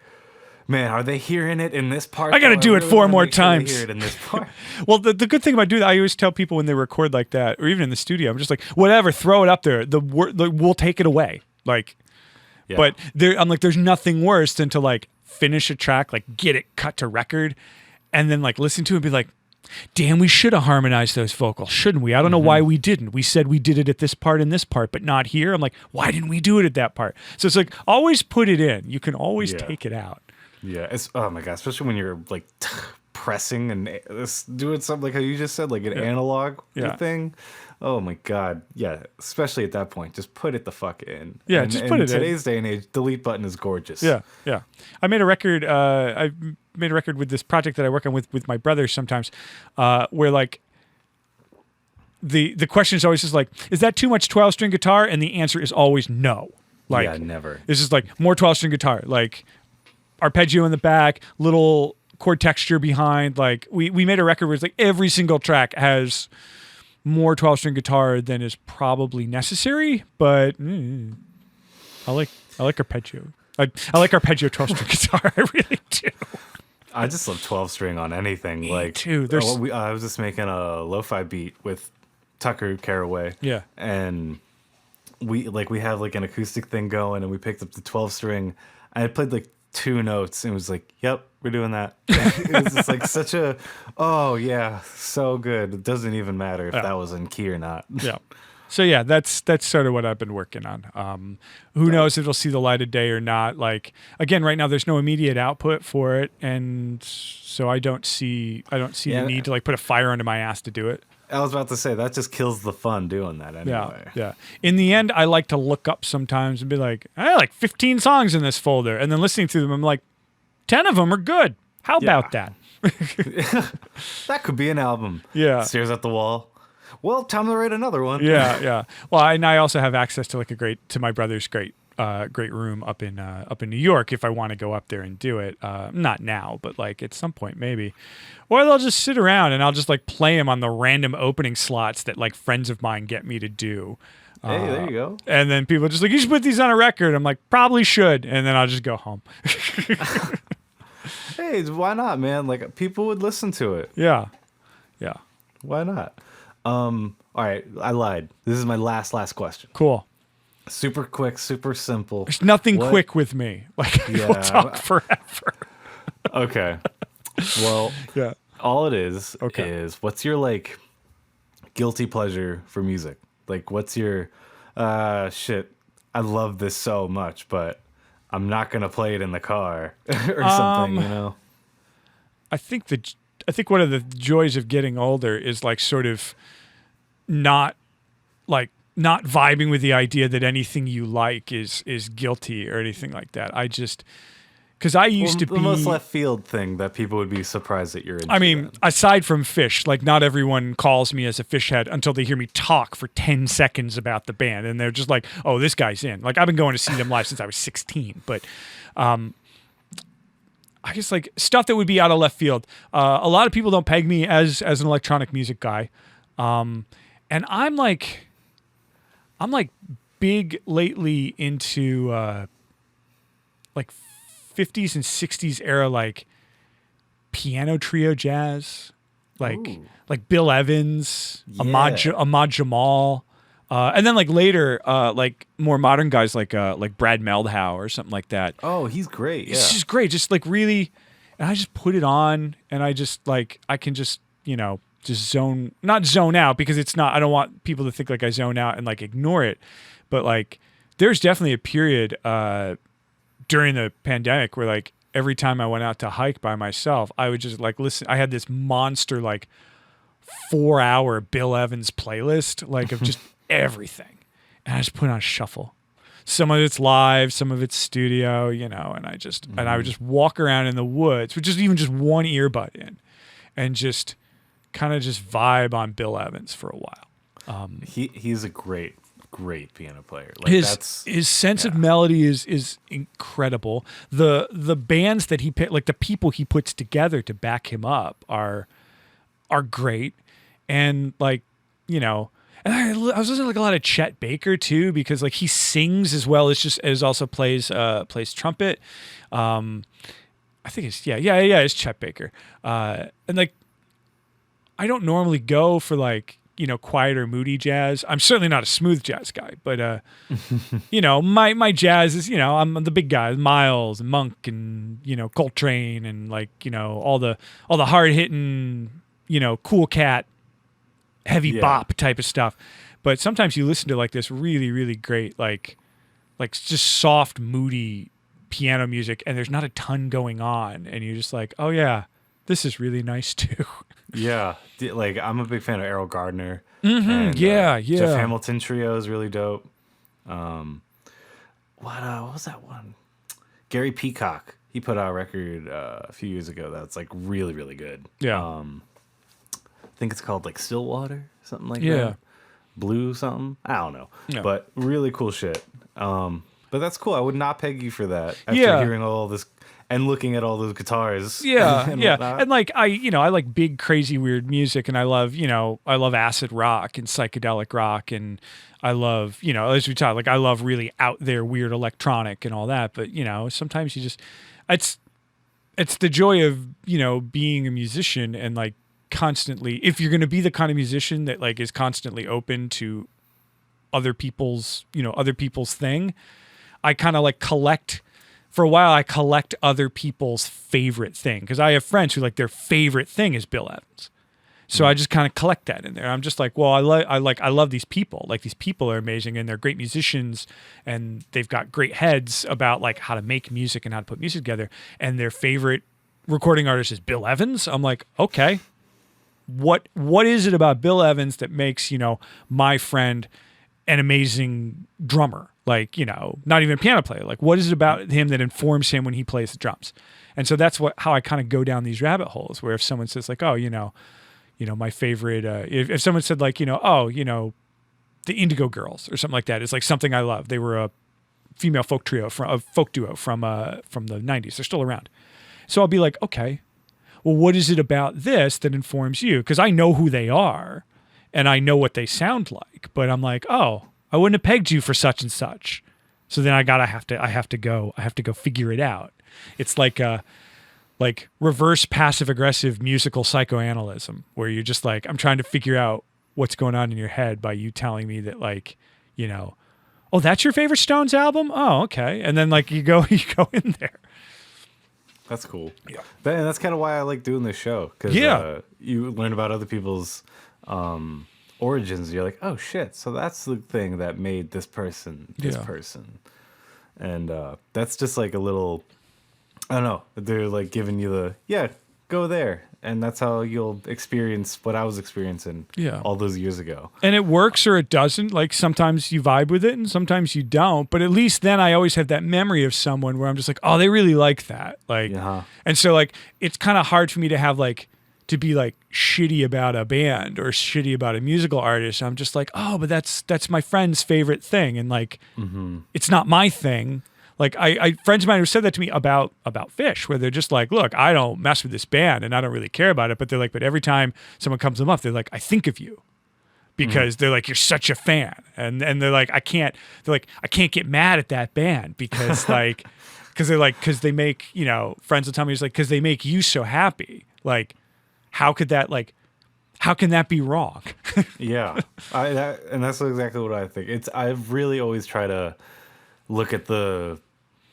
man, are they hearing it in this part? I gotta do it 4 more times. Hear it in this part. Well, the good thing about doing that, I always tell people when they record like that, or even in the studio, I'm just like, whatever, throw it up there. We'll take it away. Like, but I'm like, there's nothing worse than to like finish a track, like get it cut to record, and then like listen to it and be like, damn, we should have harmonized those vocals, shouldn't we? I don't know why we didn't. We said we did it at this part and this part, but not here. I'm like, why didn't we do it at that part? So it's like, always put it in. You can always take it out. Yeah, it's, oh my God, especially when you're like pressing and doing something like how you just said, like an analog thing. Oh my God, yeah, especially at that point, just put it the fuck in. Yeah, just put it in. In today's day and age, delete button is gorgeous. Yeah. I made a record. I made a record with this project that I work on with my brother sometimes, where like the question is always just like, is that too much 12-string guitar? And the answer is always no. Like, never. It's just like more 12-string guitar, like arpeggio in the back, little chord texture behind. Like we made a record where it's like every single track has more 12-string guitar than is probably necessary, but I like arpeggio. I like arpeggio 12-string guitar. I really do. I just love 12-string on anything. Me too. I was just making a lo-fi beat with Tucker Caraway. Yeah. And we have like an acoustic thing going, and we picked up the 12-string. I had played like 2 notes and was like, yep, we're doing that. It was just like such a, oh yeah, so good. It doesn't even matter if that was in key or not. Yeah. So yeah, that's sort of what I've been working on. Who knows if it'll see the light of day or not? Like again, right now there's no immediate output for it, and so I don't see the need to like put a fire under my ass to do it. I was about to say that just kills the fun doing that anyway. Yeah. In the end, I like to look up sometimes and be like, I have like 15 songs in this folder, and then listening to them, I'm like, 10 of them are good. How about that? That could be an album. Yeah. Stares at the wall. Well, time to write another one. Yeah. Well, and I also have access to like my brother's great room up in New York if I want to go up there and do it. Not now, but like at some point maybe. Or they'll just sit around and I'll just like play them on the random opening slots that like friends of mine get me to do. Hey, there you go. And then people are just like, you should put these on a record. I'm like, probably should. And then I'll just go home. Hey, why not, man? Like people would listen to it. Yeah. Why not? All right, I lied. This is my last question. Cool. Super quick, super simple. There's nothing quick with me. Like we'll talk forever. Okay. Well, all it is what's your like guilty pleasure for music? Like what's your shit, I love this so much, but I'm not going to play it in the car or something, you know? I think one of the joys of getting older is like sort of not vibing with the idea that anything you like is guilty or anything like that. Because I used to be the most left field thing that people would be surprised that you're into. I mean, aside from Fish, like not everyone calls me as a Fish head until they hear me talk for 10 seconds about the band, and they're just like, "Oh, this guy's in." Like I've been going to see them live since I was 16, but I guess like stuff that would be out of left field. A lot of people don't peg me as an electronic music guy, and I'm like big lately into like 50s and 60s era like piano trio jazz, like Bill Evans, Ahmad Jamal, and then like later like more modern guys like Brad Meldau or something like that. Oh, he's great. Yeah. It's just great, just like really, and I just put it on and I just like I can just just not zone out, because it's not, I don't want people to think like I zone out and like ignore it, but like there's definitely a period during the pandemic where like every time I went out to hike by myself, I would just like listen. I had this monster like 4-hour Bill Evans playlist, like of just everything, and I just put on shuffle. Some of it's live, some of it's studio, and I just and I would just walk around in the woods with just even just one earbud in, and just kind of just vibe on Bill Evans for a while. He's a great piano player. Like his sense of melody is incredible. The bands that he like the people he puts together to back him up are great, and like and I was listening to like a lot of Chet Baker too, because like he sings as well as also plays trumpet. I think it's Chet Baker, and like I don't normally go for like quieter, moody jazz. I'm certainly not a smooth jazz guy, but my jazz is I'm the big guys, Miles and Monk and Coltrane and like all the hard hitting cool cat heavy bop type of stuff. But sometimes you listen to like this really really great like just soft moody piano music, and there's not a ton going on, and you're just like, oh yeah, this is really nice too. Yeah, like I'm a big fan of Errol Gardner. And, Jeff Hamilton Trio is really dope. What was that one? Gary Peacock. He put out a record a few years ago that's like really really good. Yeah. I think it's called like Stillwater, something like that. Blue something. I don't know. Yeah. But really cool shit. But that's cool. I would not peg you for that after hearing all this and looking at all those guitars. Yeah, and yeah. whatnot. And like I like big, crazy, weird music, and I love, I love acid rock and psychedelic rock, and I love, as we talk, like I love really out there, weird electronic and all that. But sometimes you just, it's the joy of being a musician and like constantly, if you're going to be the kind of musician that like is constantly open to other people's thing. I kind of like collect. For a while, I collect other people's favorite thing because I have friends who like their favorite thing is Bill Evans. So I just kind of collect that in there. I'm just like, well, I love these people. Like these people are amazing and they're great musicians and they've got great heads about like how to make music and how to put music together. And their favorite recording artist is Bill Evans. I'm like, okay, what is it about Bill Evans that makes my friend an amazing drummer? Like, not even a piano player. Like, what is it about him that informs him when he plays the drums? And so that's how I kind of go down these rabbit holes where if someone says like, oh, my favorite, if someone said like, the Indigo Girls or something like that is like something I love. They were a female folk duo from the 90s. They're still around. So I'll be like, okay, well, what is it about this that informs you? Because I know who they are and I know what they sound like, but I'm like, oh, I wouldn't have pegged you for such and such. So then I have to go figure it out. It's like reverse passive aggressive musical psychoanalysis where you're just like, I'm trying to figure out what's going on in your head by you telling me that like, oh, that's your favorite Stones album? Oh, okay. And then like you go in there. That's cool. Yeah. And that's kind of why I like doing this show. Because you learn about other people's origins. You're like, oh shit, so that's the thing that made this person person. And that's just like a little, I don't know, they're like giving you go there. And that's how you'll experience what I was experiencing all those years ago. And it works or it doesn't. Like sometimes you vibe with it and sometimes you don't. But at least then I always have that memory of someone where I'm just like, oh, they really like that. Like, and so like, it's kind of hard for me to have like, to be like shitty about a band or shitty about a musical artist. I'm just like, oh, but that's my friend's favorite thing. And like, it's not my thing. Like I friends of mine who said that to me about Fish, where they're just like, look, I don't mess with this band and I don't really care about it. But they're like, but every time someone comes to them up, they're like, I think of you. Because they're like, you're such a fan. And they're like, I can't get mad at that band because like, because they make, friends will tell me, it's like, because they make you so happy. Like, how can that be wrong? Yeah. And that's exactly what I think. I've really always tried to look at the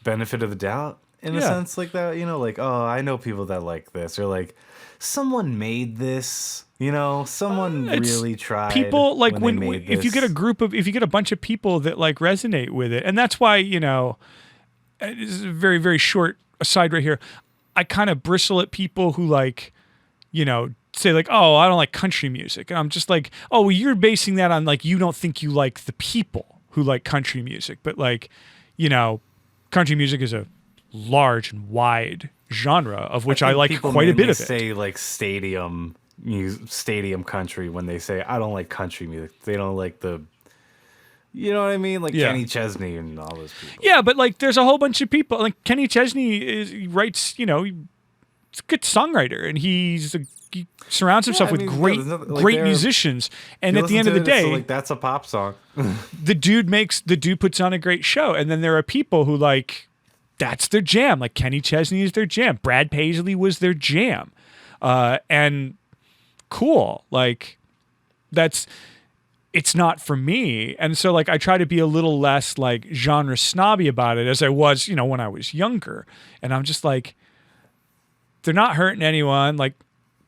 benefit of the doubt in a sense like that, like, oh, I know people that like this, or like someone made this, someone really tried. People like if you get a bunch of people that like resonate with it. And that's why, this is a very, very short aside right here. I kind of bristle at people who like, say like, oh, I don't like country music. And I'm just like, oh, well, you're basing that on like, you don't think you like the people who like country music. But like, country music is a large and wide genre of which I like quite a bit of it. Say like stadium country when they say, I don't like country music. They don't like the, you know what I mean? Like Kenny Chesney and all those people. Yeah, but like there's a whole bunch of people. Like Kenny Chesney writes, he's a good songwriter and he surrounds himself with great musicians. And at the end of the day, so like that's a pop song. the dude puts on a great show. And then there are people who like, that's their jam. Like Kenny Chesney is their jam. Brad Paisley was their jam. And cool. Like it's not for me. And so like, I try to be a little less like genre snobby about it as I was, when I was younger. And I'm just like, they're not hurting anyone. Like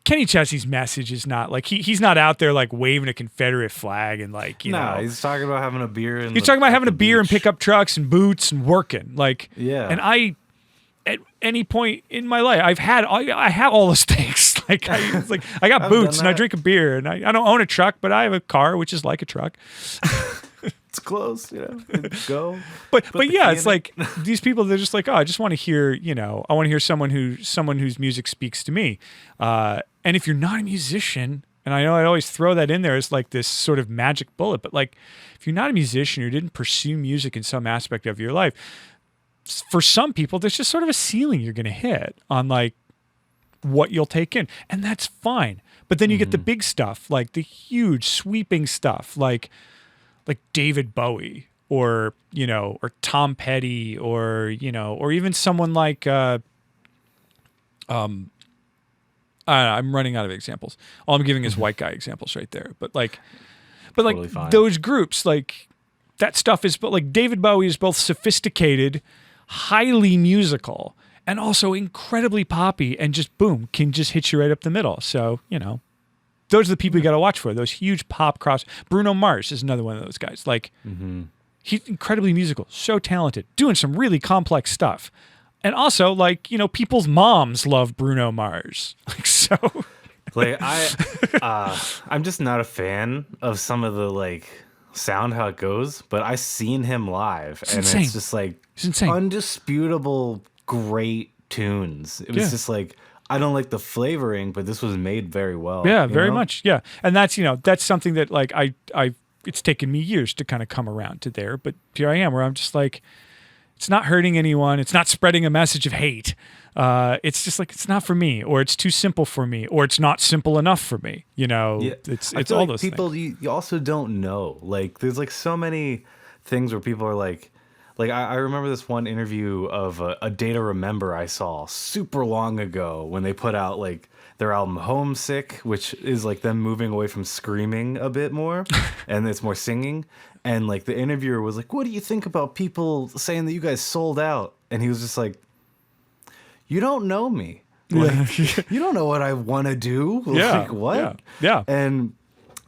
Kenny Chesney's message is not like he's not out there like waving a Confederate flag and like he's talking about having a beer. He's talking about having a beer and pickup trucks and boots and working like And I, at any point in my life, I have all those things. Like I got boots and I drink a beer and I don't own a truck, but I have a car which is like a truck. It's close, go. But yeah, it's like these people, they're just like, oh, I just want to hear, I want to hear someone whose music speaks to me. And if you're not a musician, and I know I always throw that in there as like this sort of magic bullet, but like if you're not a musician or didn't pursue music in some aspect of your life, for some people, there's just sort of a ceiling you're going to hit on like what you'll take in, and that's fine. But then you get the big stuff, like the huge sweeping stuff, like David Bowie, or or Tom Petty, or or even someone like I'm running out of examples. All I'm giving is white guy examples right there. But totally fine. Those groups, like that stuff is, but like David Bowie is both sophisticated, highly musical, and also incredibly poppy, and just boom, can just hit you right up the middle. So, those are the people you got to watch for. Those huge pop cross. Bruno Mars is another one of those guys. Like, he's incredibly musical, so talented, doing some really complex stuff. And also, like, people's moms love Bruno Mars. Like, so. Like, I'm just not a fan of some of the, like, sound, how it goes, but I've seen him live, and it's just, like, undisputable great tunes. It was just, like, I don't like the flavoring, but this was made very well. Yeah, very much. Yeah. And that's, that's something that, like, it's taken me years to kind of come around to there, but here I am, where I'm just like, it's not hurting anyone. It's not spreading a message of hate. It's just like, it's not for me, or it's too simple for me, or it's not simple enough for me. It's all those people, things. You also don't know. Like, there's like so many things where people are like I remember this one interview of a Day to Remember I saw super long ago when they put out like their album Homesick, which is like them moving away from screaming a bit more, and it's more singing. And like the interviewer was like, "What do you think about people saying that you guys sold out?" And he was just like, "You don't know me. Like, you don't know what I want to do. Like, what?" Yeah. And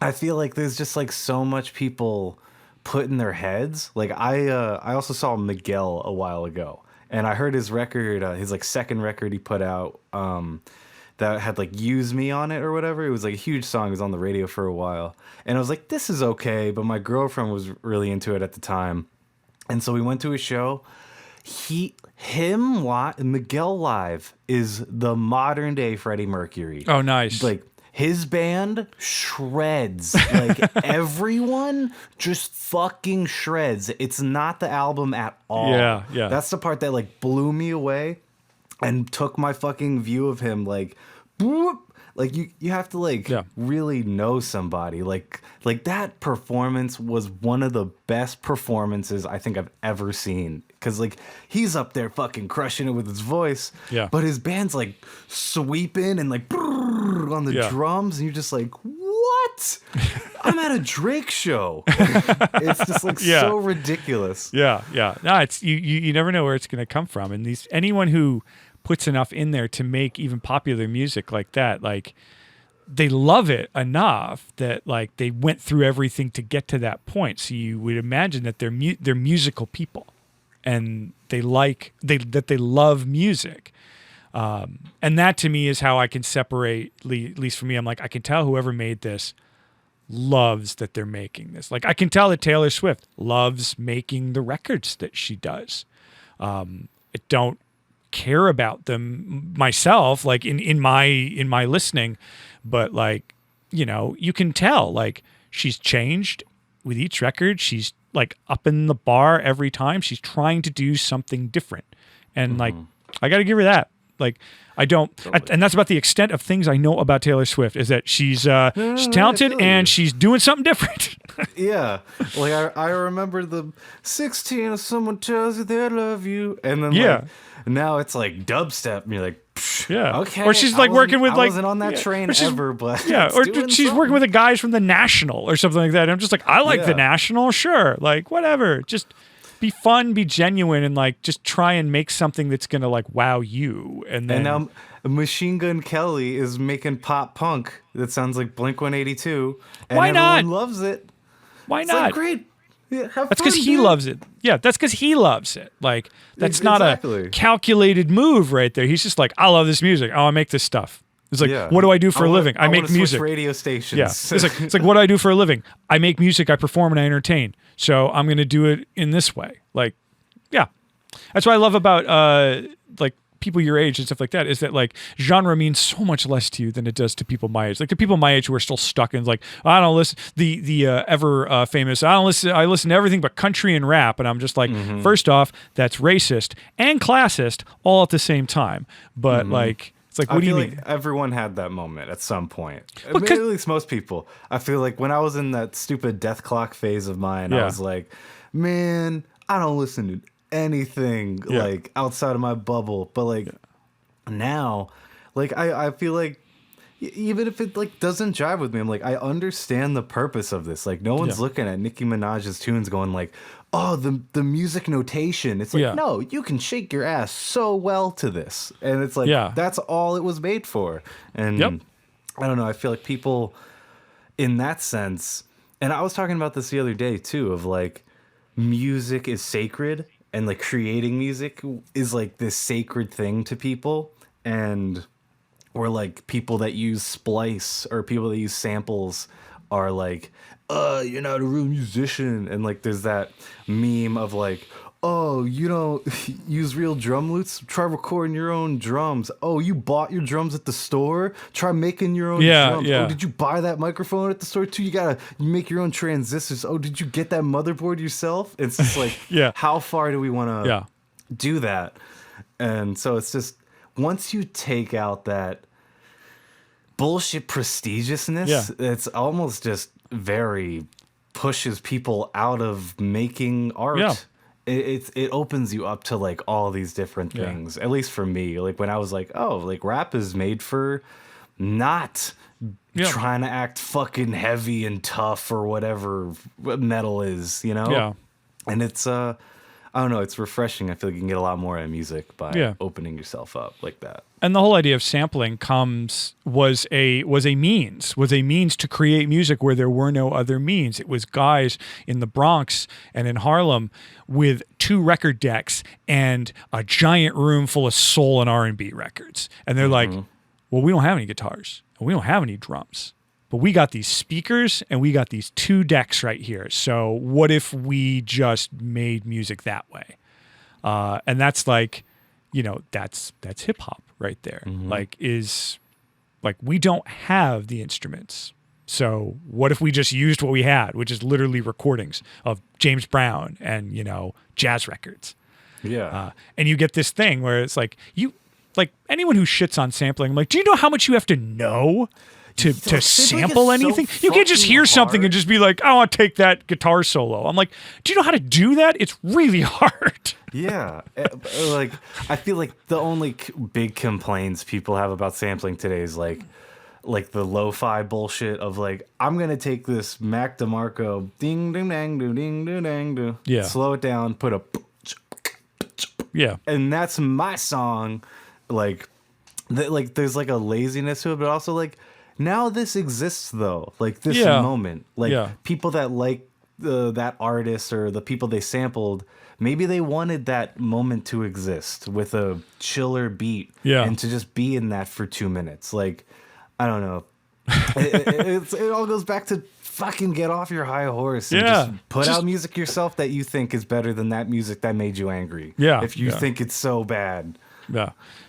I feel like there's just like so much people put in their heads. Like I also saw Miguel a while ago, and I heard his record, his like second record he put out, that had like "Use Me" on it or whatever. It was like a huge song. It was on the radio for a while, and I was like, this is okay, but my girlfriend was really into it at the time, and so we went to a show. Miguel live is the modern day Freddie Mercury. Oh, nice. Like, his band shreds. Like, everyone just fucking shreds. It's not the album at all. Yeah. That's the part that, like, blew me away and took my fucking view of him, like, boop. Like, you have to, like, really know somebody. Like that performance was one of the best performances I think I've ever seen. Because, like, he's up there fucking crushing it with his voice. Yeah. But his band's, like, sweeping and, like, on the drums. And you're just like, what? I'm at a Drake show. It's just, like, so ridiculous. Yeah. No, it's you never know where it's going to come from. And anyone who puts enough in there to make even popular music like that, like, they love it enough that, like, they went through everything to get to that point. So you would imagine that they're musical people, and they love music. And that to me is how I can separate, at least for me, I'm like, I can tell whoever made this loves that they're making this. Like, I can tell that Taylor Swift loves making the records that she does. I don't care about them myself, like in my listening, but, like, you can tell, like, she's changed with each record. She's, like, up in the bar every time. She's trying to do something different, and like, I got to give her that. Like, I don't, and that's about the extent of things I know about Taylor Swift, is that she's talented and she's doing something different. Yeah, like I remember the 16 if someone tells you they love you, and then like, now it's like dubstep, and you're like, okay. Or she's like working with, like, I wasn't on that train ever, but or she's working with the guys from the National or something like that. And I'm just like, I like the National, sure, like, whatever, just be fun, be genuine, and, like, just try and make something that's gonna, like, wow you. And now Machine Gun Kelly is making pop punk that sounds like Blink-182, and why not? Everyone loves it. Why It's not? like, great. Yeah, that's because he loves it. Yeah, that's because he loves it. Like, that's not a calculated move right there. He's just like, I love this music. Oh, I make this stuff. It's like, what do I do for a living? I make music. Switch radio stations. Yeah, it's like what do I do for a living? I make music. I perform and I entertain. So I'm gonna do it in this way. Like, yeah, that's what I love about like people your age and stuff like that is that like genre means so much less to you than it does to people my age. Like the people my age who are still stuck in like, I don't listen the ever famous, I listen to everything but country and rap. And I'm just like, first off, that's racist and classist all at the same time. But like, it's like, what do you mean? Like everyone had that moment at some point. I mean, at least most people. I feel like when I was in that stupid death clock phase of mine, I was like, man, I don't listen to anything like outside of my bubble. But like now, like I feel like even if it like doesn't jive with me, I'm like, I understand the purpose of this. Like no one's looking at Nicki Minaj's tunes going like, oh, the music notation. It's like, no, you can shake your ass so well to this. And it's like, that's all it was made for. And I don't know, I feel like people in that sense, and I was talking about this the other day too, of like music is sacred and like creating music is like this sacred thing to people. And or like people that use splice or people that use samples are like, you're not a real musician. And like there's that meme of like, oh, you don't use real drum loops? Try recording your own drums. Oh, you bought your drums at the store? Try making your own drums. Oh, did you buy that microphone at the store too? You make your own transistors. Oh, did you get that motherboard yourself? It's just like, how far do we want to do that? And so it's just, once you take out that bullshit prestigiousness, it's almost just very pushes people out of making art. It opens you up to like all these different things. At least for me, like when I was like, oh, like rap is made for not trying to act fucking heavy and tough or whatever metal is, you know? And it's I don't know, it's refreshing. I feel like you can get a lot more out of music by opening yourself up like that. And the whole idea of sampling was a means to create music where there were no other means. It was guys in the Bronx and in Harlem with 2 record decks and a giant room full of soul and R&B records. And they're like, well, we don't have any guitars and we don't have any drums, but we got these speakers and we got these 2 decks right here. So what if we just made music that way? And that's like, you know, that's hip hop right there. Like we don't have the instruments. So what if we just used what we had, which is literally recordings of James Brown and, you know, jazz records. And you get this thing where it's like anyone who shits on sampling, I'm like, do you know how much you have to know to sample anything? So you can't just hear something and just be like, I want to take that guitar solo. I'm like, do you know how to do that? It's really hard. Like I feel like the only big complaints people have about sampling today is like the lo-fi bullshit of like, I'm gonna take this Mac DeMarco ding ding dang do ding ding dang do, slow it down, put a and that's my song. Like there's like a laziness to it, but also like, now this exists though, like this moment, like people that like that artist or the people they sampled, maybe they wanted that moment to exist with a chiller beat and to just be in that for 2 minutes. Like, I don't know. It all goes back to fucking get off your high horse and just put out music yourself that you think is better than that music that made you angry. If you think it's so bad.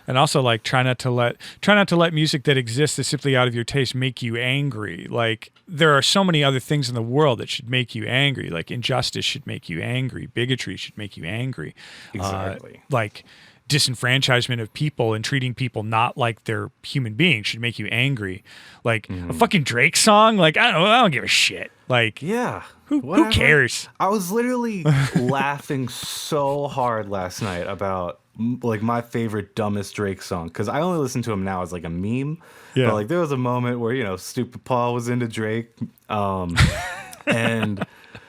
And also like try not to let music that exists that's simply out of your taste make you angry. Like there are so many other things in the world that should make you angry. Like injustice should make you angry. Bigotry should make you angry. Exactly. Like disenfranchisement of people and treating people not like they're human beings should make you angry. Like a fucking Drake song, like I don't give a shit. Like who cares? I was literally laughing so hard last night about like my favorite dumbest Drake song, because I only listen to him now as like a meme. But like there was a moment where, you know, Stupid Paul was into Drake, and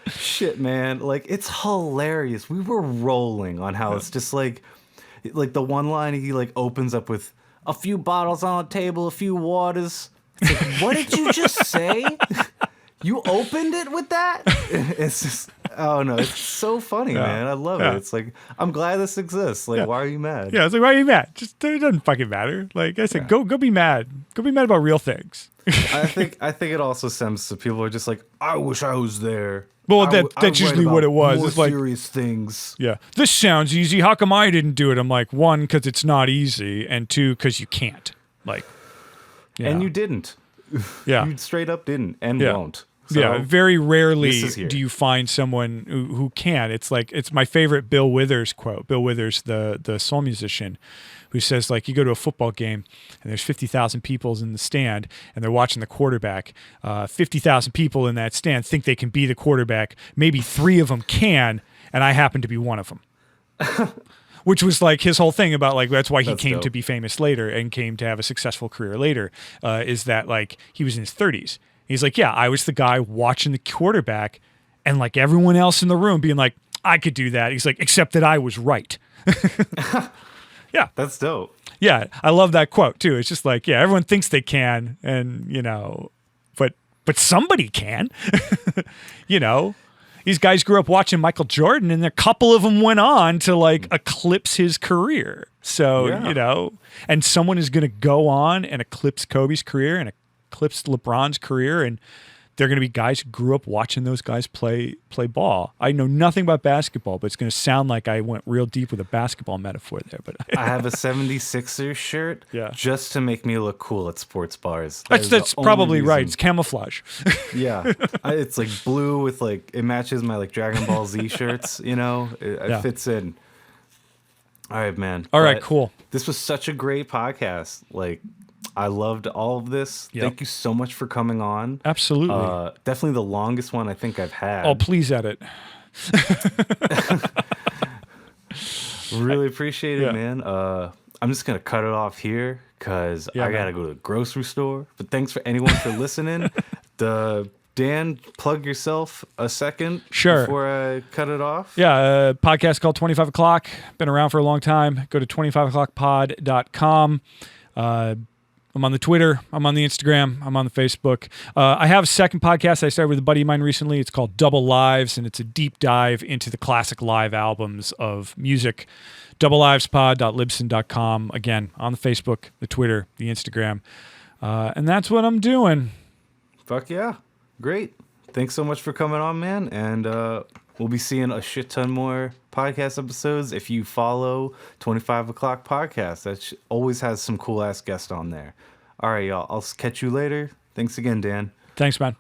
shit, man, like it's hilarious. We were rolling on how it's just like the one line he like opens up with a few bottles on the table, a few waters. It's like, what did you just say? You opened it with that? It's just, Oh no, it's so funny, man. I love it. It's like, I'm glad this exists. Like, why are you mad? Yeah, it's like, why are you mad? Just it doesn't fucking matter. Like I said, go be mad. Go be mad about real things. I think it also stems to people who are just like, I wish I was there. Well, that's usually what it was. More it's like serious things. Yeah, this sounds easy. How come I didn't do it? I'm like, one, because it's not easy, and two, because you can't. Like, and you didn't. Yeah, you straight up didn't and won't. So, yeah, very rarely do you find someone who can. It's like, it's my favorite Bill Withers quote. Bill Withers, the soul musician, who says, like, you go to a football game and there's 50,000 people in the stand and they're watching the quarterback. 50,000 people in that stand think they can be the quarterback. Maybe 3 of them can, and I happen to be one of them. Which was like his whole thing about, like, that's why he came to be famous later and came to have a successful career later, is that, like, he was in his 30s. He's like, yeah, I was the guy watching the quarterback and, like, everyone else in the room being like, I could do that. He's like, except that I was right. Yeah. That's dope. Yeah. I love that quote too. It's just like, yeah, everyone thinks they can, and, you know, but somebody can. You know, these guys grew up watching Michael Jordan, and a couple of them went on to, like, eclipse his career. So, you know, and someone is going to go on and eclipse Kobe's career and eclipse LeBron's career, and they're going to be guys who grew up watching those guys play ball. I know nothing about basketball, but it's going to sound like I went real deep with a basketball metaphor there. But I have a 76ers shirt just to make me look cool at sports bars. That's probably right. It's camouflage. Yeah. It's like blue with, like, it matches my, like, Dragon Ball Z shirts, you know? It fits in. All right, man. All right, cool. This was such a great podcast. Like, I loved all of this. Yep. Thank you so much for coming on. Absolutely. Definitely the longest one I think I've had. Oh, please edit. Really appreciate it, man. I'm just going to cut it off here because I got to go to the grocery store. But thanks for anyone for listening. Dan, plug yourself a second before I cut it off. Yeah, a podcast called 25 O'Clock. Been around for a long time. Go to 25o'clockpod.com. I'm on the Twitter. I'm on the Instagram. I'm on the Facebook. I have a second podcast I started with a buddy of mine recently. It's called Double Lives, and it's a deep dive into the classic live albums of music. doublelivespod.libsyn.com. Again, on the Facebook, the Twitter, the Instagram. And that's what I'm doing. Fuck yeah. Great. Thanks so much for coming on, man. And we'll be seeing a shit ton more podcast episodes if you follow 25 O'Clock Podcast. That always has some cool-ass guests on there. All right, y'all. I'll catch you later. Thanks again, Dan. Thanks, man.